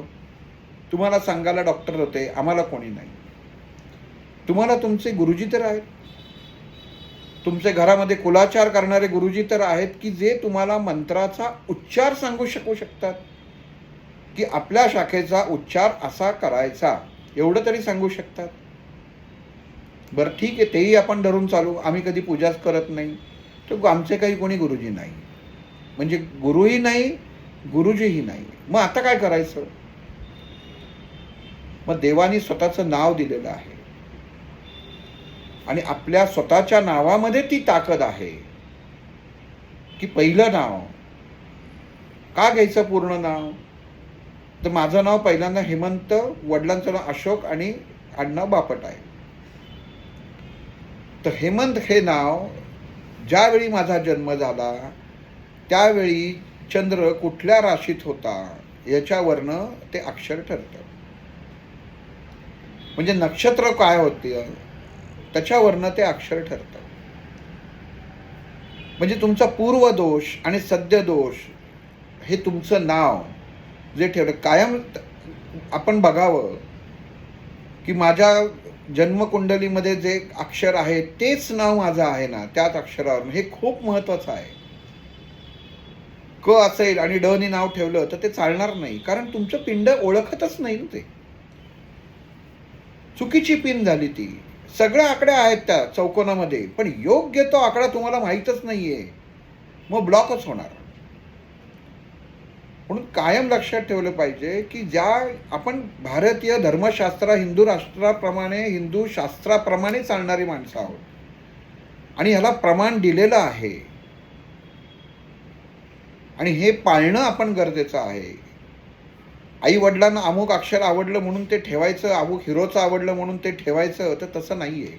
तुम्हाला सांगायला डॉक्टर होते, आम्हाला कोणी नाही. तुम्हाला तुमचे गुरुजी तर आहेत, तुमचे घरामध्ये कुलाचार करणारे गुरुजी तर आहेत की जे तुम्हाला मंत्राचा उच्चार सांगू शकतात की आपल्या शाखेचा उच्चार असा करायचा, एवढं तरी सांगू शकतात. बरं ठीक आहे, तेही आपण धरून चालू, आम्ही कधी पूजाच करत नाही, तर आमचे काही कोणी गुरुजी नाही. म्हणजे गुरुही नाही, गुरुजीही नाही. मग आता काय करायचं? मग देवानी स्वतःचं नाव दिलेलं आहे आणि आपल्या स्वतःच्या नावामध्ये ती ताकद आहे की पहिलं नाव का घ्यायचं, पूर्ण नाव. तर माझं नाव पहिल्यांदा हेमंत, वडिलांचं नाव अशोक आणि आडनाव बापट आहे. तर हेमंत हे नाव ज्यावेळी माझा जन्म झाला त्यावेळी चंद्र कुठल्या राशीत होता याच्यावरनं ते अक्षर ठरतं. म्हणजे नक्षत्र काय होते, त्याच्यावरनं ते अक्षर ठरतं. म्हणजे तुमचा पूर्वदोष आणि सद्य दोष हे तुमचं नाव जे ठेवलं कायम आपण बघावं की माझ्या जन्मकुंडलीमध्ये जे अक्षर आहे तेच नाव माझं आहे ना, त्याच अक्षरावर. हे खूप महत्वाचं आहे. क असेल आणि ड नी नाव ठेवलं तर ते चालणार नाही, कारण तुमचं पिंड ओळखतच नाही ना. ते चुकीची पिन झाली ती. सगळ्या आकडे आहेत त्या चौकोनामध्ये, पण योग्य तो आकडा तुम्हाला माहीतच नाहीये, मग ब्लॉकच होणार. म्हणून कायम लक्षात ठेवलं पाहिजे की ज्या आपण भारतीय धर्मशास्त्र, हिंदू राष्ट्राप्रमाणे, हिंदू शास्त्राप्रमाणे चालणारी माणसं आहोत आणि ह्याला प्रमाण दिलेलं आहे आणि हे पाळणं आपण गरजेचं आहे. आई वडिलांना अमुक अक्षर आवडलं म्हणून ते ठेवायचं, अमुक हिरोचं आवडलं म्हणून ते ठेवायचं, तर तसं नाहीये.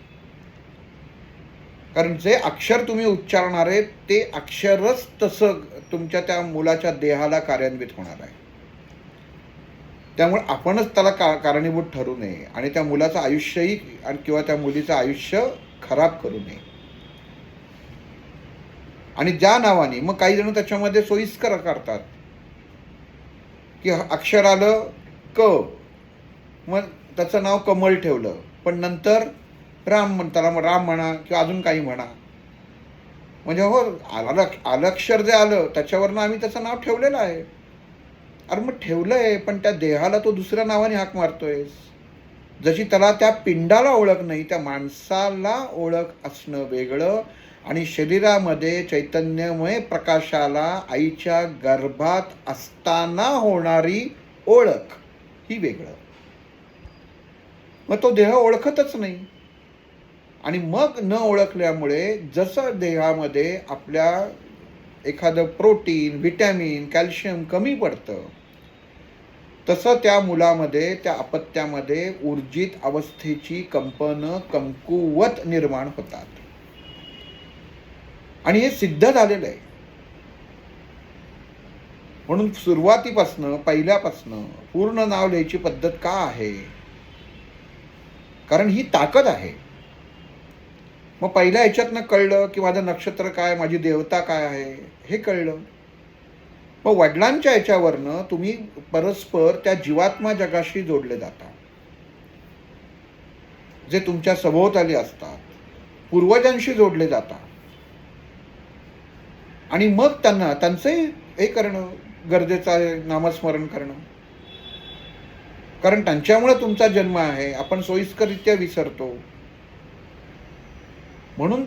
कारण जे अक्षर तुम्ही उच्चारणार आहे ते अक्षरच तसं तुमच्या त्या मुलाच्या देहाला कार्यान्वित होणार आहे. त्यामुळे आपणच त्याला कारणीभूत ठरू नये आणि त्या मुलाचं आयुष्यही किंवा त्या मुलीचं आयुष्य खराब करू नये. आणि ज्या नावाने मग काही जण त्याच्यामध्ये सोयीस्कर करतात की अक्षर आलं क, मग त्याचं नाव कमल ठेवलं, पण नंतर राम म्हणताना मग राम म्हणा किंवा अजून काही म्हणा. म्हणजे हो आलं अक्षर जे आलं त्याच्यावरनं आम्ही त्याचं नाव ठेवलेलं आहे. अरे मग ठेवलंय, पण त्या देहाला तो दुसऱ्या नावाने हाक मारतोय. जशी त्याला त्या पिंडाला ओळख नाही, त्या माणसाला ओळख असणं वेगळं आणि शरीरामध्ये चैतन्यमय प्रकाशाला आईच्या गर्भात असताना होणारी ओळख ही वेगळं. मग तो देह ओळखतच नाही आणि मग न ओळखल्यामुळे जसं देहामध्ये आपल्या एखादं प्रोटीन, व्हिटॅमिन, कॅल्शियम कमी पडतं, तसं त्या मुलामध्ये, त्या अपत्यामध्ये ऊर्जित अवस्थेची कंपनं कमकुवत निर्माण होतात. आणि हे सिद्ध झालेलं आहे. म्हणून सुरुवातीपासनं, पहिल्यापासनं पूर्ण नाव लिहायची पद्धत का आहे? कारण ही ताकद आहे. मग पहिल्या ह्याच्यातनं कळलं की माझं नक्षत्र काय, माझी देवता काय आहे, हे कळलं. मग वडिलांच्या ह्याच्यावरनं तुम्ही परस्पर त्या जीवात्मा जगाशी जोडले जाता, जे तुमच्या सभोवताली असतात, पूर्वजांशी जोडले जाता आणि मग त्यांना त्यांचंही हे करणं गरजेचं आहे, नामस्मरण करणं. कारण त्यांच्यामुळे तुमचा जन्म आहे, आपण सोयीस्करित्या विसरतो. म्हणून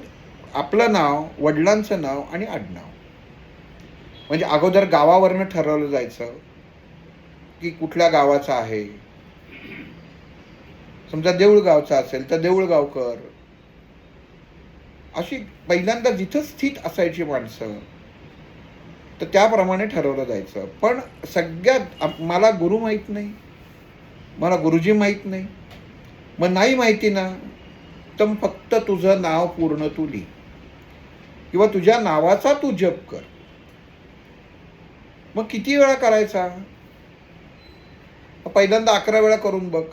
आपलं नाव, वडिलांचं नाव आणि आडनाव, म्हणजे अगोदर गावावरनं ठरवलं जायचं की कुठल्या गावाचं आहे. समजा देऊळगावचा असेल तर देऊळगावकर, अशी पहिल्यांदा जिथं स्थित असायची माणसं तर त्याप्रमाणे ठरवलं जायचं. पण सगळ्यात मला गुरु माहीत नाही, मला गुरुजी माहीत नाही. मग नाही माहिती ना, तर फक्त तुझं नाव पूर्ण तू लिही किंवा तुझ्या नावाचा तू जप कर. मग किती वेळा करायचा? पहिल्यांदा 11 वेळा करून बघ.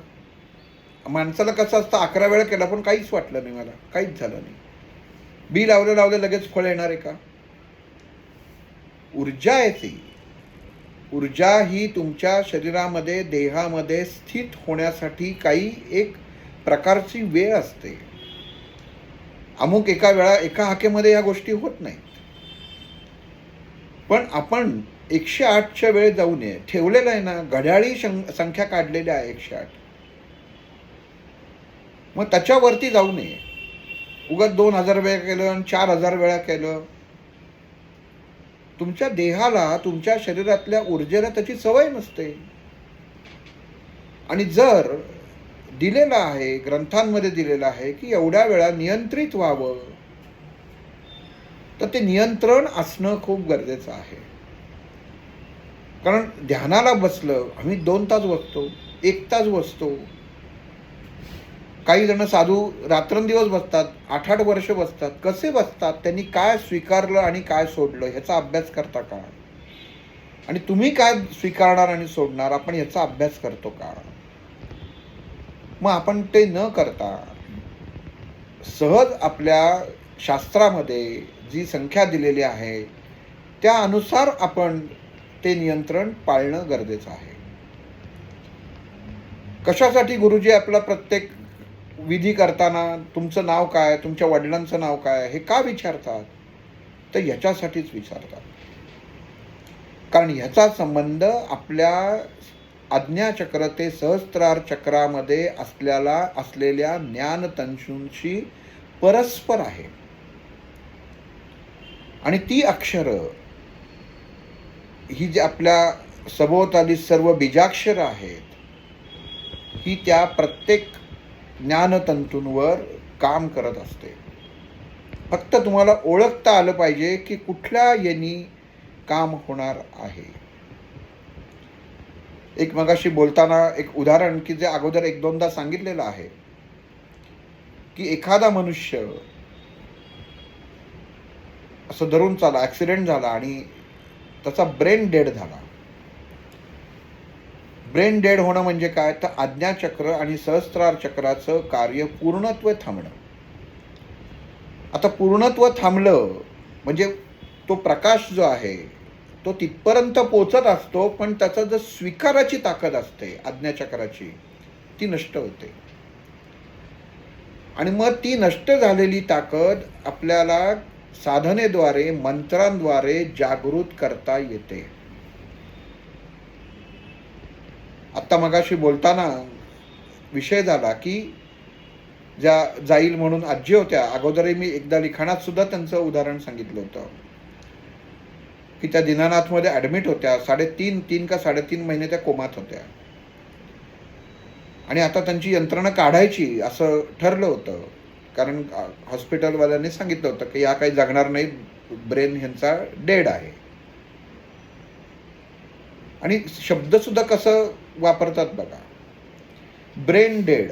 माणसाला कसं असतं, 11 वेळा केला पण काहीच वाटलं नाही, मला काहीच झालं नाही. बी लावलं लावलं लगेच फळ येणार आहे का? ऊर्जा आहे ती. ऊर्जा ही तुमच्या शरीरामध्ये, देहामध्ये स्थित होण्यासाठी काही एक प्रकारची वेळ असते. अमुक एका हाकेमध्ये या गोष्टी होत नाहीत. पण आपण 108च्या वेळ जाऊ नये ठेवलेलं आहे ना, घड्याळी संख्या काढलेल्या आहे 108. मग त्याच्यावरती जाऊ नये. उगाच 2000 वेळा केलं आणि 4000 वेळा केलं. तुमच्या देहाला, तुमच्या शरीरातल्या ऊर्जेला त्याची सवय नसते. आणि जर दिलेलं आहे, ग्रंथांमध्ये दिलेलं आहे की एवढ्या वेळा नियंत्रित व्हावं, तर ते नियंत्रण असणं खूप गरजेचं आहे. कारण ध्यानाला बसलं, आम्ही 2 तास बसतो, 1 तास बसतो. काही जण साधू रात्रंदिवस बसतात, 8-8 वर्ष बसतात. कसे बसतात? त्यांनी काय स्वीकारलं आणि काय सोडलं ह्याचा अभ्यास करता का? आणि तुम्ही काय स्वीकारणार आणि सोडणार, आपण ह्याचा अभ्यास करतो का? मग आपण ते न करता सहज आपल्या शास्त्रामध्ये जी संख्या दिलेली आहे त्या अनुसार आपण ते नियंत्रण पाळणं गरजेचं आहे. कशासाठी गुरुजी आपला प्रत्येक विधी करताना तुमचं नाव काय, तुमच्या वडिलांचं नाव काय हे का विचारतात? तर ह्याच्यासाठीच विचारतात. कारण ह्याचा संबंध आपल्या आज्ञाचक्र ते सहस्त्रार चक्रामध्ये असलेल्या ज्ञानतंतूंशी परस्पर आहे. आणि ती अक्षरं ही जी आपल्या सभोवताली सर्व बीजाक्षरं आहेत, ही त्या प्रत्येक ज्ञानतंतूंवर काम करत असते. फक्त तुम्हाला ओळखता आलं पाहिजे की कुठल्या यांनी काम होणार आहे. एक मगाशी बोलताना एक उदाहरण की जे अगोदर एक दोनदा सांगितलेलं आहे की एखादा मनुष्य असं धरून चाला, ॲक्सिडेंट झाला आणि त्याचा ब्रेन डेड झाला. ब्रेन डेड होणं म्हणजे काय? तर आज्ञाचक्र आणि सहस्त्रार चक्राचं कार्य पूर्णत्व थांबणं. आता पूर्णत्व थांबलं म्हणजे तो प्रकाश जो आहे तो तिथपर्यंत पोचत असतो, पण त्याचा जो स्वीकाराची ताकद असते आज्ञाचक्राची ती नष्ट होते. आणि मग ती नष्ट झालेली ताकद आपल्याला साधनेद्वारे मंत्रांद्वारे जागृत करता येते. आत्ता मगाशी बोलताना विषय झाला की ज्या जाईल म्हणून आजी होत्या, अगोदरही मी एकदा लिखाणात सुद्धा त्यांचं उदाहरण सांगितलं होतं की त्या दीनानाथमध्ये ॲडमिट होत्या. 3 का 3.5 महिने त्या कोमात होत्या. आणि आता त्यांची यंत्रणा काढायची असं ठरलं होतं, कारण हॉस्पिटलवाल्यांनी सांगितलं होतं की या काही जगणार नाही, ब्रेन ह्यांचा डेड आहे. आणि शब्दसुद्धा कसं वापरतात बघा, ब्रेन डेड,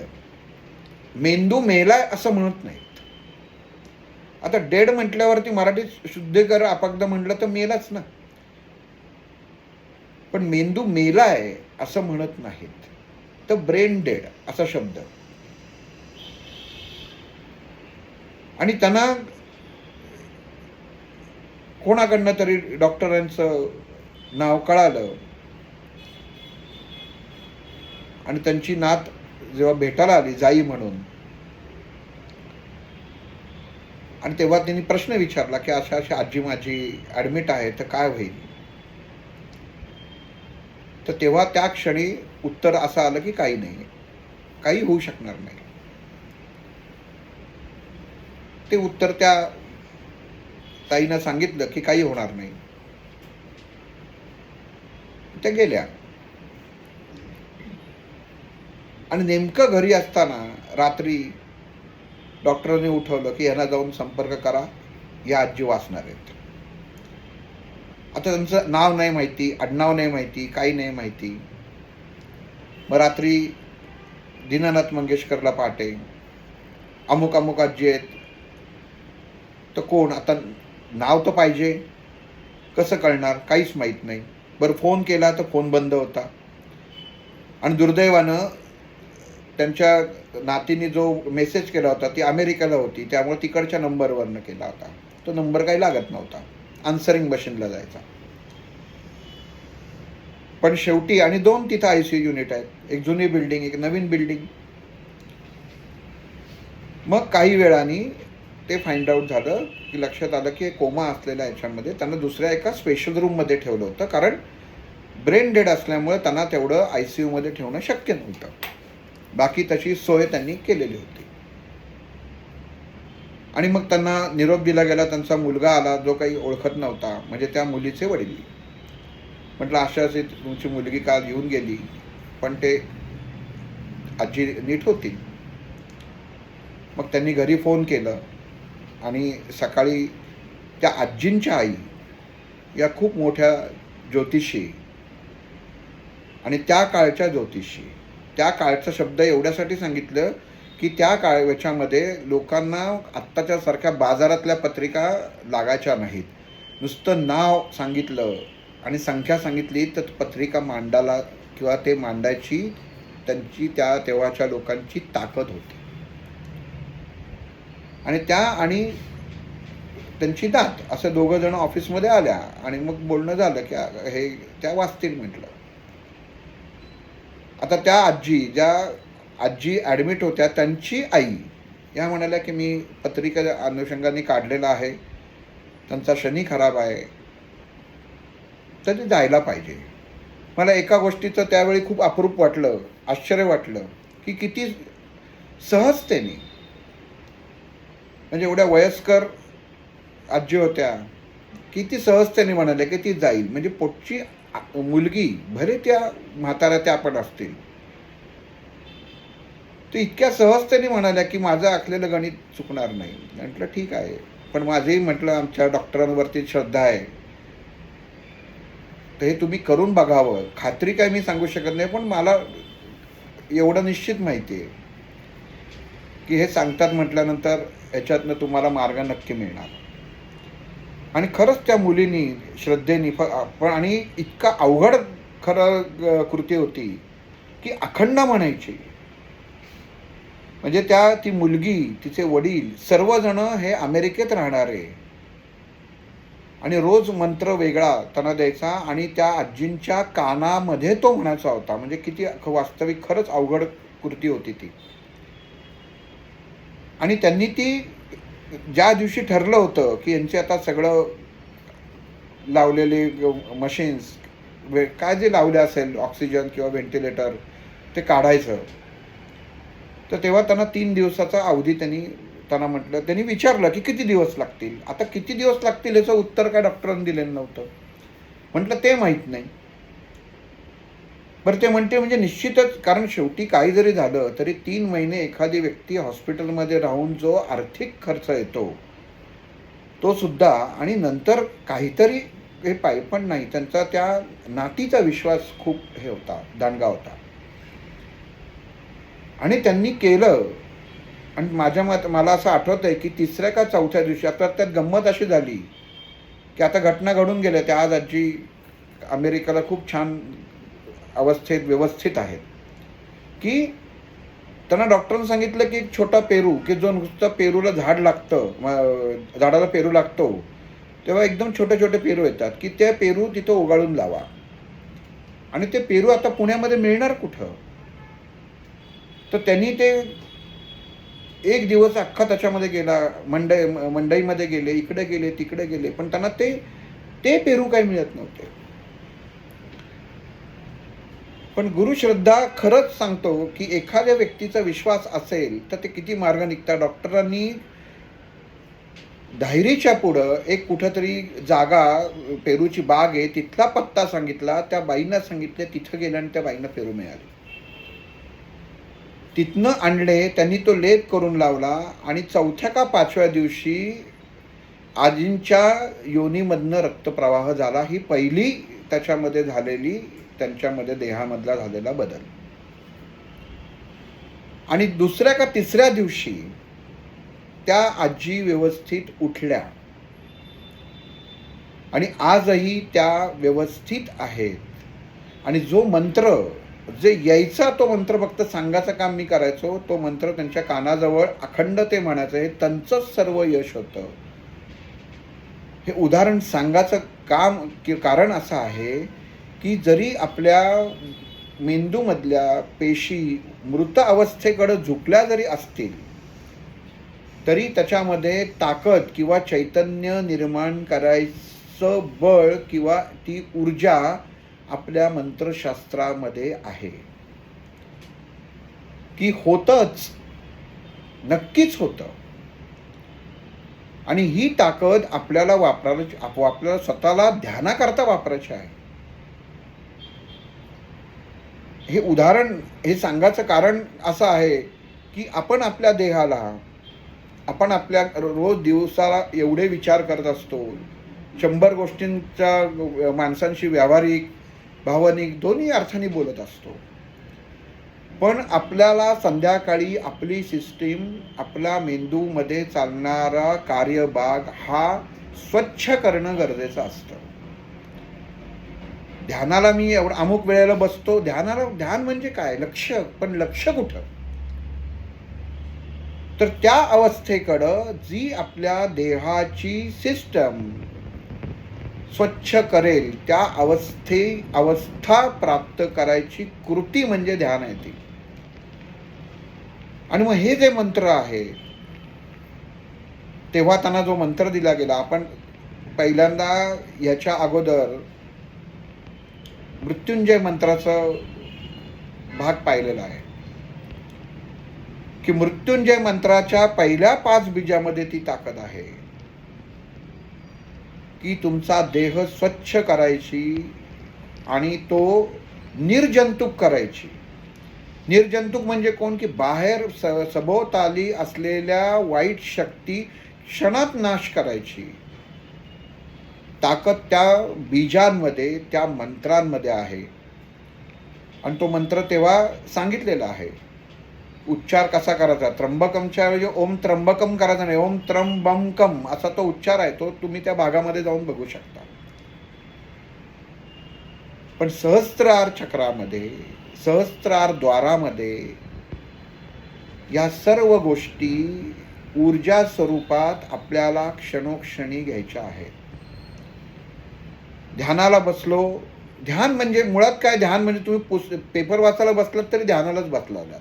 मेंदू मेलाय असं म्हणत नाहीत. आता डेड म्हटल्यावरती मराठीत शुद्धीकर अपगद म्हटलं तर मेलाच ना, पण मेंदू मेलाय असं म्हणत नाहीत. तर ब्रेन डेड असा शब्द. आणि त्यांना कोणाकडनं तरी डॉक्टरांचं नाव कळालं आणि त्यांची नात जेव्हा भेटायला आली जाई म्हणून, आणि तेव्हा त्यांनी प्रश्न विचारला की अशा अशा आजी माझी ॲडमिट आहे तर काय होईल. तर तेव्हा त्या क्षणी उत्तर असं आलं की काही नाही, काही होऊ शकणार नाही. ते उत्तर त्या ताईनं सांगितलं की काही होणार नाही. त्या गेल्या. आणि नेमकं घरी असताना रात्री डॉक्टरांनी उठवलं की यांना जाऊन संपर्क करा, या आजी वाचणार आहेत. आता त्यांचं नाव नाही माहिती, आडनाव नाही माहिती, काही नाही माहिती. मग रात्री दीनानाथ मंगेशकरला पहाटे अमुक अमुक आजी आहेत. तर कोण? आता नाव तर पाहिजे, कसं कळणार? काहीच माहीत नाही. बरं फोन केला तर फोन बंद होता. आणि दुर्दैवानं त्यांच्या नातीने जो मेसेज केला होता ती अमेरिकेला होती, त्यामुळे तिकडच्या नंबरवरनं केला होता. तो नंबर काही लागत नव्हता, आन्सरिंग मशीनला जायचा. पण शेवटी, आणि 2 तिथं ICU युनिट आहेत, एक जुनी बिल्डिंग एक नवीन बिल्डिंग. मग काही वेळाने ते फाइंड आउट झालं की लक्षात आलं की कोमा असलेल्या याच्यामध्ये त्यांना दुसऱ्या एका स्पेशल रूममध्ये ठेवलं होतं, कारण ब्रेन डेड असल्यामुळे त्यांना तेवढं ICU मध्ये ठेवणं शक्य नव्हतं. बाकी तशी सोय त्यांनी केलेली होती. आणि मग त्यांना निरोप दिला गेला. त्यांचा मुलगा आला जो काही ओळखत नव्हता, म्हणजे त्या मुलीचे वडील. म्हटलं अशा अशी तुमची मुलगी काल येऊन गेली, पण ते आजी नीट होती. मग त्यांनी घरी फोन केलं आणि सकाळी त्या आजींच्या आई या खूप मोठ्या ज्योतिषी आणि त्या काळच्या ज्योतिषी, त्या काळचा शब्द एवढ्यासाठी सांगितलं की त्या याच्यामध्ये लोकांना आत्ताच्या सारख्या बाजारातल्या पत्रिका लागायच्या नाहीत. नुसतं नाव सांगितलं आणि संख्या सांगितली तर पत्रिका मांडायला किंवा ते मांडायची त्यांची त्या तेव्हाच्या लोकांची ताकद होती. आणि त्या आणि त्यांची नात असं दोघं जण ऑफिसमध्ये आल्या आणि मग बोलणं झालं की हे त्या वाचतील म्हटलं. आता त्या ज्या आजी ॲडमिट होत्या त्यांची आई या म्हणाल्या की मी पत्रिका अनुषंगाने काढलेला आहे, त्यांचा शनी खराब आहे, तर ते जायला पाहिजे. मला एका गोष्टीचं त्यावेळी खूप अप्रूप वाटलं, आश्चर्य वाटलं की किती सहजतेने, म्हणजे एवढ्या वयस्कर आजी होत्या, किती सहजतेने म्हणाले की ती जाईल. म्हणजे पोटची मुलगी भले त्या म्हाताऱ्या त्या पण असतील, ते इतक्या सहजतेने म्हणाल्या की माझं आखलेलं गणित चुकणार नाही. म्हटलं ठीक आहे, पण माझंही म्हटलं आमच्या डॉक्टरांवरती श्रद्धा आहे, तर हे तुम्ही करून बघावं. खात्री काय मी सांगू शकत नाही, पण मला एवढं निश्चित माहिती आहे की हे सांगतात म्हटल्यानंतर याच्यातनं तुम्हाला मार्ग नक्की मिळणार. आणि खरंच त्या मुलीनी श्रद्धेने पण, आणि इतका अवघड खरं कृती होती की अखंड म्हणायची. म्हणजे ती मुलगी, तिचे वडील सर्वजण हे अमेरिकेत राहणारे, आणि रोज मंत्र वेगळा त्यांना द्यायचा आणि त्या आजींच्या कानामध्ये तो म्हणायचा होता. म्हणजे किती वास्तविक खरंच अवघड कृती होती ती. आणि त्यांनी ती ज्या दिवशी ठरलं होतं की यांचे आता सगळं लावलेले मशीन्स काय जे लावले असेल, ऑक्सिजन किंवा व्हेंटिलेटर, ते काढायचं, तर तेव्हा त्यांना 3 दिवसाचा अवधी त्यांना म्हटलं. त्यांनी विचारलं की किती दिवस लागतील. आता किती दिवस लागतील याचं उत्तर काय डॉक्टरांनी दिलेलं नव्हतं. म्हटलं ते माहीत नाही. बरं, ते म्हणते म्हणजे निश्चितच, कारण शेवटी काही जरी झालं तरी 3 महिने एखादी व्यक्ती हॉस्पिटलमध्ये राहून जो आर्थिक खर्च येतो तो सुद्धा, आणि नंतर काहीतरी हे पाय पण नाही, त्यांचा त्या नातीचा विश्वास खूप हे होता, दांडगा होता. आणि त्यांनी केलं. आणि मला असं आठवत आहे की 3ऱ्या का 4थ्या दिवशी, आता त्यात गंमत अशी झाली की आता घटना घडून गेल्या, त्या आज आजी अमेरिकेला खूप छान अवस्थेत व्यवस्थित आहेत, की त्यांना डॉक्टरांनी सांगितलं की एक छोटा पेरू, की जो नुसतं पेरूला झाडाला पेरू लागतो तेव्हा एकदम छोटे छोटे पेरू येतात, की ते पेरू तिथं उगाळून लावा. आणि ते पेरू आता पुण्यामध्ये मिळणार कुठं. तर त्यांनी ते एक दिवस अख्खा त्याच्यामध्ये गेला, मंडईमध्ये गेले, इकडे गेले तिकडे गेले, पण त्यांना ते पेरू काही मिळत नव्हते. पण गुरुश्रद्धा खरंच सांगतो की एखाद्या व्यक्तीचा विश्वास असेल तर ते किती मार्ग निघतात. डॉक्टरांनी धायरीच्या पुढं एक कुठंतरी जागा, पेरूची बाग आहे, तिथला पत्ता सांगितला, त्या बाईंना सांगितले, तिथं गेलं आणि त्या बाईंना पेरू मिळाले. तिथनं आणले, त्यांनी तो लेप करून लावला आणि 4थ्या का 5व्या दिवशी आजींच्या योनीमधनं रक्तप्रवाह झाला. ही पहिली त्याच्यामध्ये झालेली, त्यांच्यामध्ये देहामधला झालेला बदल. आणि 2ऱ्या का 3ऱ्या दिवशी त्या आजी व्यवस्थित उठल्या आणि आजही त्या व्यवस्थित आहेत. आणि जो मंत्र जे यायचा, तो मंत्र फक्त सांगायचं काम मी करायचो, तो मंत्र त्यांच्या कानाजवळ अखंड ते म्हणायचं, हे त्यांचंच सर्व यश होतं. हे उदाहरण सांगायचं कारण असं आहे की जरी आपल्या मेंदूमधल्या पेशी मृत अवस्थेकडे झुकल्या जरी असतील तरी त्याच्यामध्ये ताकद किंवा चैतन्य निर्माण करायचं बळ किंवा ती ऊर्जा आपल्या मंत्रशास्त्रामध्ये आहे, की होतंच, नक्कीच होतं. आणि ही ताकद आपल्याला आपल्याला स्वतःला ध्यानाकरता वापरायची आहे. हे उदाहरण हे सांगायचं कारण असं आहे की आपण आपल्या देहाला, आपण आपल्या रोज दिवसाला एवढे विचार करत असतो, 100 गोष्टींचा माणसांशी व्यावहारिक, भावनिक दोन्ही अर्थाने बोलत असतो. पण आपल्याला संध्याकाळी आपली सिस्टीम, आपला मेंदूमध्ये चालणारा कार्यभाग हा स्वच्छ करणं गरजेचं असतं. ध्यानाला मी अमुक वेळेला बसतो, ध्यान म्हणजे काय? लक्ष. पण लक्ष कुठं? तर त्या अवस्थेकडं जी आपल्या देहाची सिस्टम स्वच्छ करेल, त्या अवस्था प्राप्त करायची कृती म्हणजे ध्यान आहे ती. आणि मग हे जे मंत्र आहे, तेव्हा त्यांना जो मंत्र दिला गेला, आपण पहिल्यांदा याच्या अगोदर मृत्युंजय मंत्राचा भाग पाहिलेला आहे की मृत्युंजय मंत्राच्या पहिल्या 5 बीजामध्ये ती ताकद आहे की तुमचा देह स्वच्छ करायची आणि तो निर्जंतुक करायची. निर्जंतुक म्हणजे कोण? की बाहेर सभोवताली असलेल्या वाईट शक्ती क्षणात नाश करायची ताकद त्या बीजांमध्ये, त्या मंत्रांमध्ये आहे. आणि तो मंत्र तेव्हा सांगितलेला आहे. उच्चार कसा करायचा? त्र्यंबकमच्या ऐवजी ओम त्र्यंबकम करायचा नाही, ओम त्र्यंबकम असा तो उच्चार आहे. तो तुम्ही त्या भागामध्ये जाऊन बघू शकता. पण सहस्त्रार चक्रामध्ये, सहस्त्रार द्वारामध्ये या सर्व गोष्टी ऊर्जा स्वरूपात आपल्याला क्षणोक्षणी घ्यायच्या आहेत. ध्यानाला बसलो, ध्यान म्हणजे मुळात काय? ध्यान म्हणजे तुम्ही पेपर वाचायला बसलात तरी ध्यानालाच बसला आहात,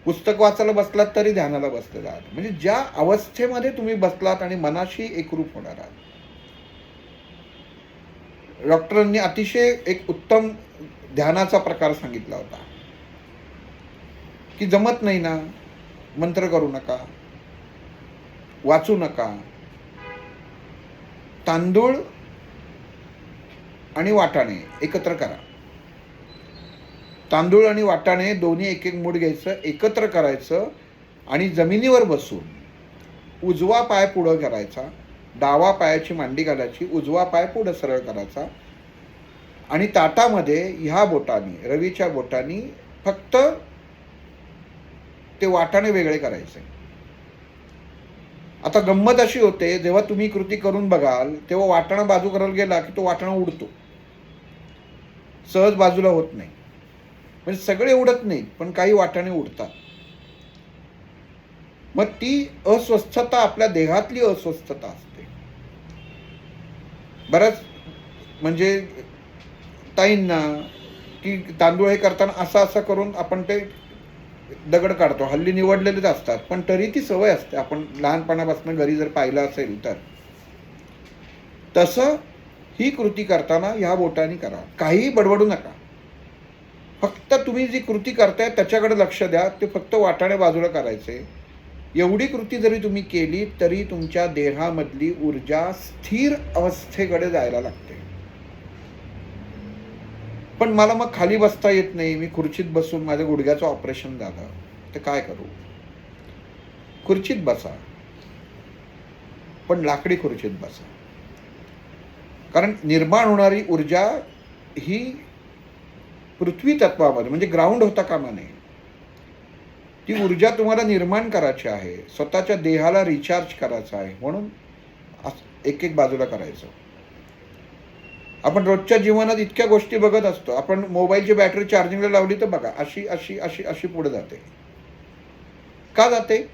पुस्तक वाचायला बसलात तरी ध्यानाला बसलेला आहात. म्हणजे ज्या अवस्थेमध्ये तुम्ही बसलात आणि मनाशी एकरूप होणार आहात. डॉक्टरांनी अतिशय एक उत्तम ध्यानाचा प्रकार सांगितला होता की जमत नाही ना, मंत्र करू नका, वाचू नका, तांदूळ आणि वाटाणे एकत्र करा. तांदूळ आणि वाटाणे दोन्ही एक एक मूठ घ्यायचं, एकत्र करायचं आणि जमिनीवर बसून उजवा पाय पुढं करायचा, डावा पायाची मांडी घालायची, उजवा पाय पुढं सरळ करायचा आणि ताटामध्ये ह्या बोटानी, रवीच्या बोटानी फक्त ते वाटाणे वेगळे करायचे. आता गंमत अशी होते, जेव्हा तुम्ही कृती करून बघाल तेव्हा वाटाणा बाजू करायला गेला की तो वाटाणा उडतो, सहज बाजूला होत नाही. म्हणजे सगळे उडत नाहीत पण काही वाटाणे उडतात. मग ती अस्वस्थता आपल्या देहातली अस्वस्थता असते. बरंच म्हणजे ताईंना की तांदूळ हे करताना असं असं करून आपण ते दगड काढतो, हल्ली निवडलेलेच असतात पण तरी ती सवय असते. आपण लहानपणापासून घरी जर पाहिलं असेल तर तसं ही कृती करताना ह्या बोटांनी करा, काहीही बडबडू नका. फक्त तुम्ही जी कृती करताय त्याच्याकडे लक्ष द्या. ते फक्त वाटाणे बाजूला करायचे. एवढी कृती जरी तुम्ही केली तरी तुमच्या देहामधली ऊर्जा स्थिर अवस्थेकडे जायला लागते. पण मला मग खाली बसता येत नाही, मी खुर्चीत बसून माझ्या गुडघ्याचं ऑपरेशन झालं तर काय करू? खुर्चीत बसा, पण लाकडी खुर्चीत बसा. कारण निर्माण होणारी ऊर्जा ही पृथ्वी तत्वामध्ये म्हणजे ग्राउंड होता कामा नये. ती ऊर्जा तुम्हाला निर्माण करायची आहे, स्वतःच्या देहाला रिचार्ज करायचं आहे. म्हणून एक एक बाजूला करायचं. आपण रोजच्या जीवनात इतक्या गोष्टी बघत असतो. आपण मोबाईलची बॅटरी चार्जिंगला लावली तर बघा अशी अशी अशी अशी पुढे जाते. का जाते?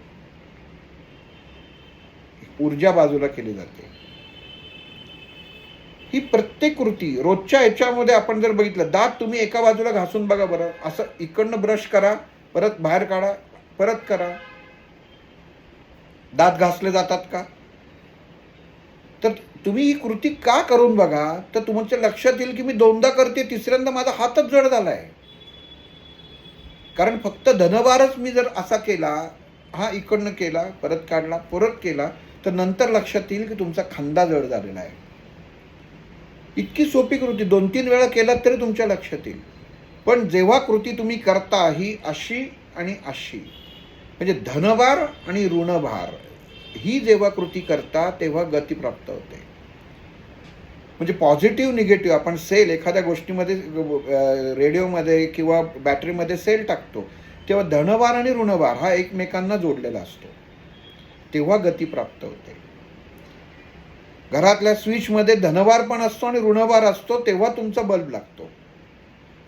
ऊर्जा बाजूला केली जाते. ही प्रत्येक कृती रोजच्या ह्याच्यामध्ये आपण जर बघितलं, दात तुम्ही एका बाजूला घासून बघा बरं, असं इकडनं ब्रश करा, परत बाहेर काढा, परत करा. दात घासले जातात का? तर तुम्ही ही कृती का करून बघा, तर तुमच्या लक्षात येईल की मी 2दा करते, तिसऱ्यांदा माझा हातच जड झालाय. कारण फक्त धनभारच मी जर असा केला, हा इकडनं केला, परत काढला, परत केला, तर नंतर लक्षात येईल की तुमचा खांदा जड झालेला आहे. इतकी सोपी कृती 2-3 वेळा केलात तरी तुमच्या लक्षात येईल. पण जेव्हा कृती तुम्ही करता ही अशी आणि अशी, म्हणजे धनभार आणि ऋणभार ही जेव्हा कृती करता तेव्हा गती प्राप्त होते. म्हणजे पॉझिटिव्ह निगेटिव्ह आपण सेल एखाद्या गोष्टीमध्ये, रेडिओमध्ये किंवा बॅटरीमध्ये सेल टाकतो तेव्हा धनभार आणि ऋणभार हा एकमेकांना जोडलेला असतो, तेव्हा गती प्राप्त होते. घरातल्या स्विचमध्ये धनभार पण असतो आणि ऋणभार असतो, तेव्हा तुमचा बल्ब लागतो.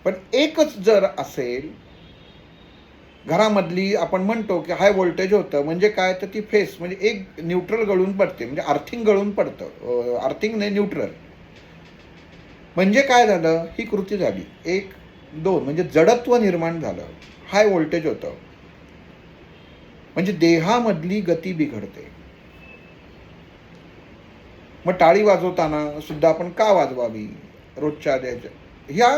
पण एकच जर असेल, घरामधली आपण म्हणतो की हाय व्होल्टेज होतं, म्हणजे काय तर ती फेस म्हणजे एक न्यूट्रल गळून पडते, म्हणजे अर्थिंग गळून पडतं, अर्थिंग नाही न्यूट्रल. म्हणजे काय झालं, ही कृती झाली 1 2 म्हणजे जडत्व निर्माण झालं, हाय व्होल्टेज होतं, म्हणजे देहामधली गती बिघडते. मग टाळी वाजवताना सुद्धा आपण का वाजवावी, रोजच्या द्यायच्या ह्या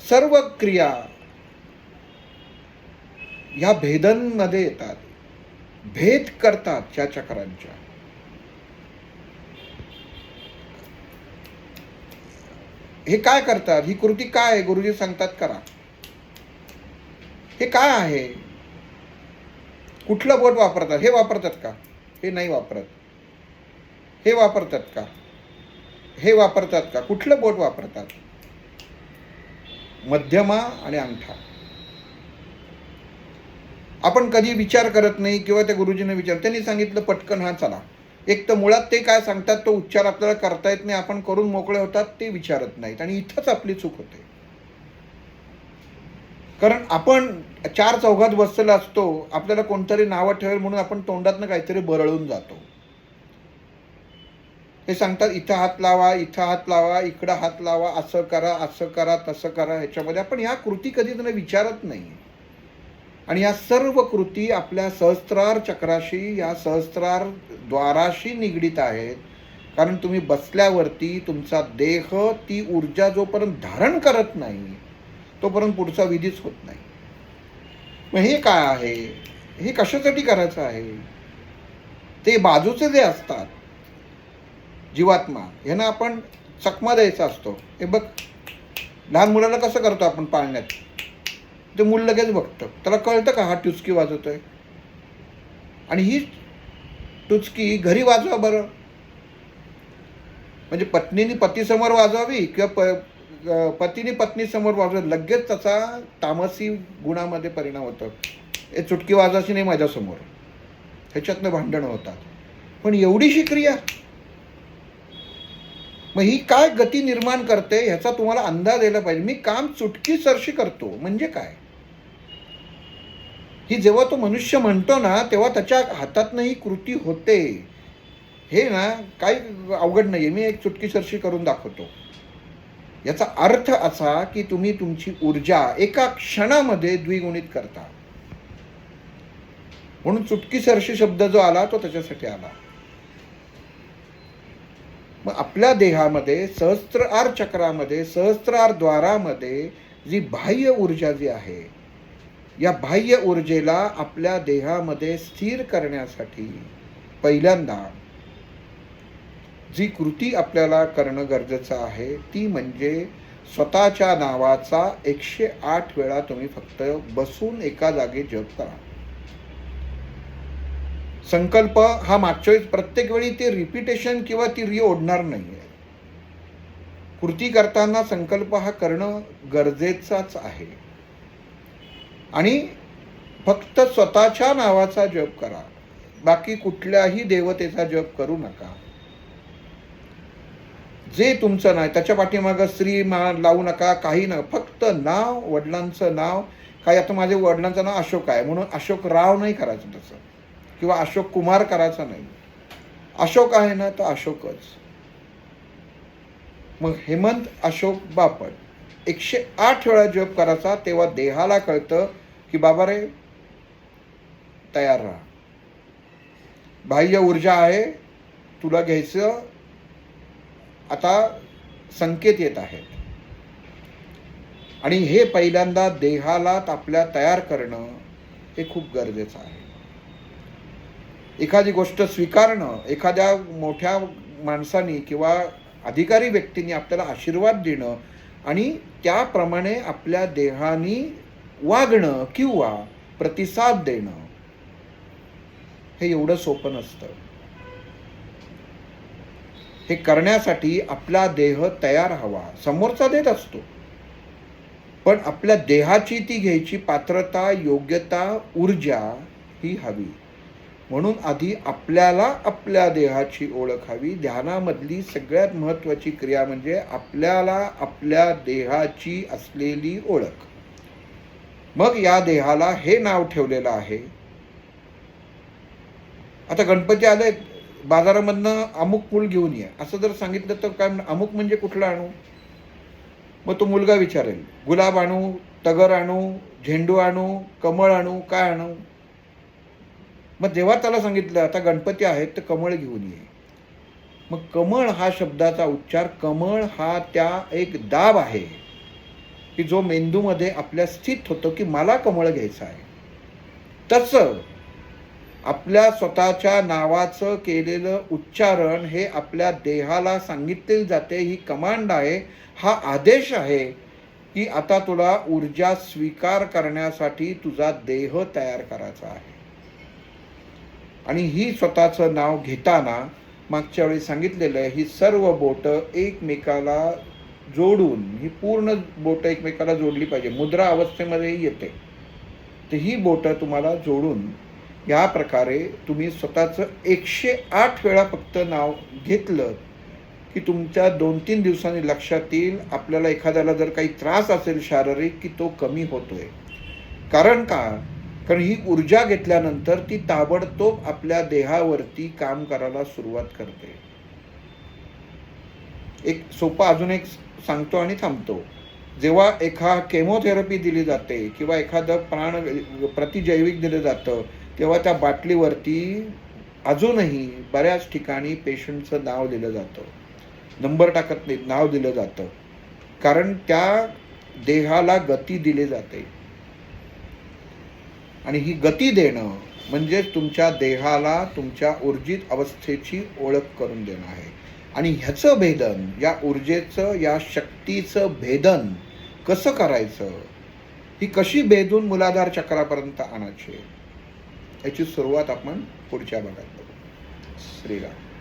सर्व क्रिया ह्या भेदांमध्ये येतात, भेद करतात ह्या चक्रांच्या. हे काय करतात, ही कृती काय आहे, गुरुजी सांगतात करा. हे काय आहे, कुठलं बोट वापरतात, हे वापरतात का, हे नाही वापरत, हे वापरतात का, हे वापरतात का, कुठलं बोट वापरतात, मध्यमा आणि अंगठा. आपण कधी विचार करत नाही, किंवा त्या गुरुजीने विचार, त्यांनी सांगितलं पटकन हा चला. एक तर मुळात ते काय सांगतात तो उच्चार आपल्याला करता येत नाही, आपण करून मोकळे होतात, ते विचारत नाहीत, आणि इथंच आपली चूक होते. कारण आपण 4 चौघात बसलेला असतो, आपल्याला कोणतरी नावं ठेवेल म्हणून आपण तोंडातनं काहीतरी बरळून जातो. हे सांगतात इथं हात लावा, इथं हात लावा, इकडं हात लावा, असं करा, असं करा, तसं करा. ह्याच्यामध्ये आपण ह्या कृती कधी त्यांना विचारत नाही. आणि या सर्व कृती आपल्या सहस्त्रार चक्राशी, या सहस्त्रार द्वाराशी निगडीत आहेत. कारण तुम्ही बसल्यावरती तुमचा देह ती ऊर्जा जोपर्यंत धारण करत नाही तोपर्यंत पुढचा विधीच होत नाही. मग हे काय आहे, हे कशासाठी करायचं आहे, ते बाजूचे जे असतात जीवात्मा, ह्यांना आपण चकमा द्यायचा असतो. हे बघ, लहान मुलाला कसं करतो आपण पाळण्यात, ते मूल लगेच बघतं, त्याला कळतं का हा टुचकी वाजवतोय. आणि ही टुचकी घरी वाजवा बरं, म्हणजे पत्नीने पतीसमोर वाजवावी किंवा पतीने पत्नीसमोर वाजवावी, लगेच त्याचा तामसी गुणामध्ये परिणाम होतो. हे चुटकी वाजवायची नाही माझ्यासमोर, ह्याच्यातनं भांडणं होतात. पण एवढीशी क्रिया, मग ही काय गती निर्माण करते ह्याचा तुम्हाला अंदाज यायला पाहिजे. मी काम चुटकी सरशी करतो म्हणजे काय, ही जेव्हा तो मनुष्य म्हणतो ना तेव्हा त्याच्या हातातनं ही कृती होते. हे ना काही अवघड नाही आहे, मी एक चुटकी सरशी करून दाखवतो. याचा अर्थ असा की तुम्ही तुमची ऊर्जा एका क्षणामध्ये द्विगुणित करता. म्हणून चुटकी सरशी शब्द जो आला तो त्याच्यासाठी आला. मग आपल्या देहामध्ये सहस्त्रार चक्रामध्ये, सहस्त्रार द्वारामध्ये जी बाह्य ऊर्जा जी आहे, या बाह्य ऊर्जेला आपल्या देहामध्ये स्थिर करण्यासाठी पहिल्यांदा जी कृती आपल्याला करणं गरजेचं आहे ती म्हणजे स्वतःच्या नावाचा 108 वेळा तुम्ही फक्त बसून एका जागी जप करा. संकल्प हा मागच्या वेळी प्रत्येक वेळी ते रिपिटेशन किंवा ती ओढणार नाही आहे. कृती करताना संकल्प हा करणं गरजेचाच आहे. आणि फक्त स्वतःच्या नावाचा जप करा, बाकी कुठल्याही देवतेचा जप करू नका. जे तुमचं नाही त्याच्या पाठीमागं श्री लावू नका, काही ना, फक्त नाव, वडिलांचं नाव. काही आता माझ्या वडिलांचं नाव अशोक आहे म्हणून अशोक राव नाही करायचं तसं, किंवा अशोक कुमार करायचा नाही. अशोक आहे ना तर अशोकच. मग हेमंत अशोक बापट 108 वेळा जप करायचा. तेव्हा देहाला कळतं की बाबा रे तयार राहा, बाह्य ऊर्जा आहे, तुला घ्यायचं, आता संकेत येत आहेत. आणि हे पहिल्यांदा देहाला आपल्या तयार करणं हे खूप गरजेचं आहे. एखादी गोष्ट स्वीकारणं, एखाद्या मोठ्या माणसानी किंवा अधिकारी व्यक्तींनी आपल्याला आशीर्वाद देणं आणि त्याप्रमाणे आपल्या देहानी वागणं किंवा प्रतिसाद देणं, हे एवढं सोपं नसतं. हे करण्यासाठी आपला देह तयार हवा. समोरचा देत असतो, पण आपल्या देहाची ती घ्यायची पात्रता, योग्यता, ऊर्जा ही हवी. म्हणून आधी आपल्याला आपल्या देहाची ओळख हवी. ध्यानामधली सगळ्यात महत्त्वाची क्रिया म्हणजे आपल्याला आपल्या देहाची असलेली ओळख. मग या देहाला हे नाव ठेवलेलं आहे. आता गणपती आले, बाजारामधनं अमुक फूल घेऊन ये असं जर सांगितलं तर काय, अमुक म्हणजे कुठलं आणू? मग तो मुलगा विचारेल, गुलाब आणू, तगर आणू, झेंडू आणू, कमळ आणू, काय आणू? मग जेव्हा त्याला सांगितलं आता गणपती आहेत तर कमळ घेऊन ये, मग कमळ हा शब्दाचा उच्चार, कमळ हा त्या एक दाब आहे की जो मेंदूमध्ये आपल्या स्थित होतो की मला कमळ घ्यायचं आहे. तसं आपल्या स्वतःच्या नावाचं केलेलं उच्चारण हे आपल्या देहाला सांगितले जाते. ही कमांड आहे, हा आदेश आहे की आता तुला ऊर्जा स्वीकार करण्यासाठी तुझा देह तयार करायचा आहे. आणि ही स्वतःचं नाव घेताना मागच्या वेळी सांगितलेलं आहे, ही सर्व बोटं एकमेकाला जोडून, ही पूर्ण बोटं एकमेकाला जोडली पाहिजे. मुद्रा अवस्थेमध्येही येते, तर ही बोटं तुम्हाला जोडून या प्रकारे तुम्ही स्वतःचं 108 वेळा फक्त नाव घेतलं की तुमच्या 2-3 दिवसांनी लक्षात येईल. आपल्याला एखाद्याला जर काही त्रास असेल शारीरिक की तो कमी होतोय. कारण का? कारण ही ऊर्जा घेतल्यानंतर ती ताबडतोब आपल्या देहावरती काम करायला सुरुवात करते. एक सोपा अजून एक सांगतो आणि थांबतो. जेव्हा केमोथेरपी दिली जाते किंवा एखादं प्रतिजैविक दिलं जातं, तेव्हा त्या बाटलीवरती अजूनही बऱ्याच ठिकाणी पेशंटचं नाव दिलं जातं. नंबर टाकत नाहीत, नाव दिलं जातं. कारण त्या देहाला गती दिली जाते. आणि ही गती देणं म्हणजे तुमच्या देहाला तुमच्या ऊर्जित अवस्थेची ओळख करून देणं आहे. आणि ह्याचं भेदन, या ऊर्जेचं, या शक्तीचं भेदन कसं करायचं, ही कशी भेदून मूलाधार चक्रापर्यंत आणायची, याची सुरुवात आपण पुढच्या भागात बघू. श्रीराम.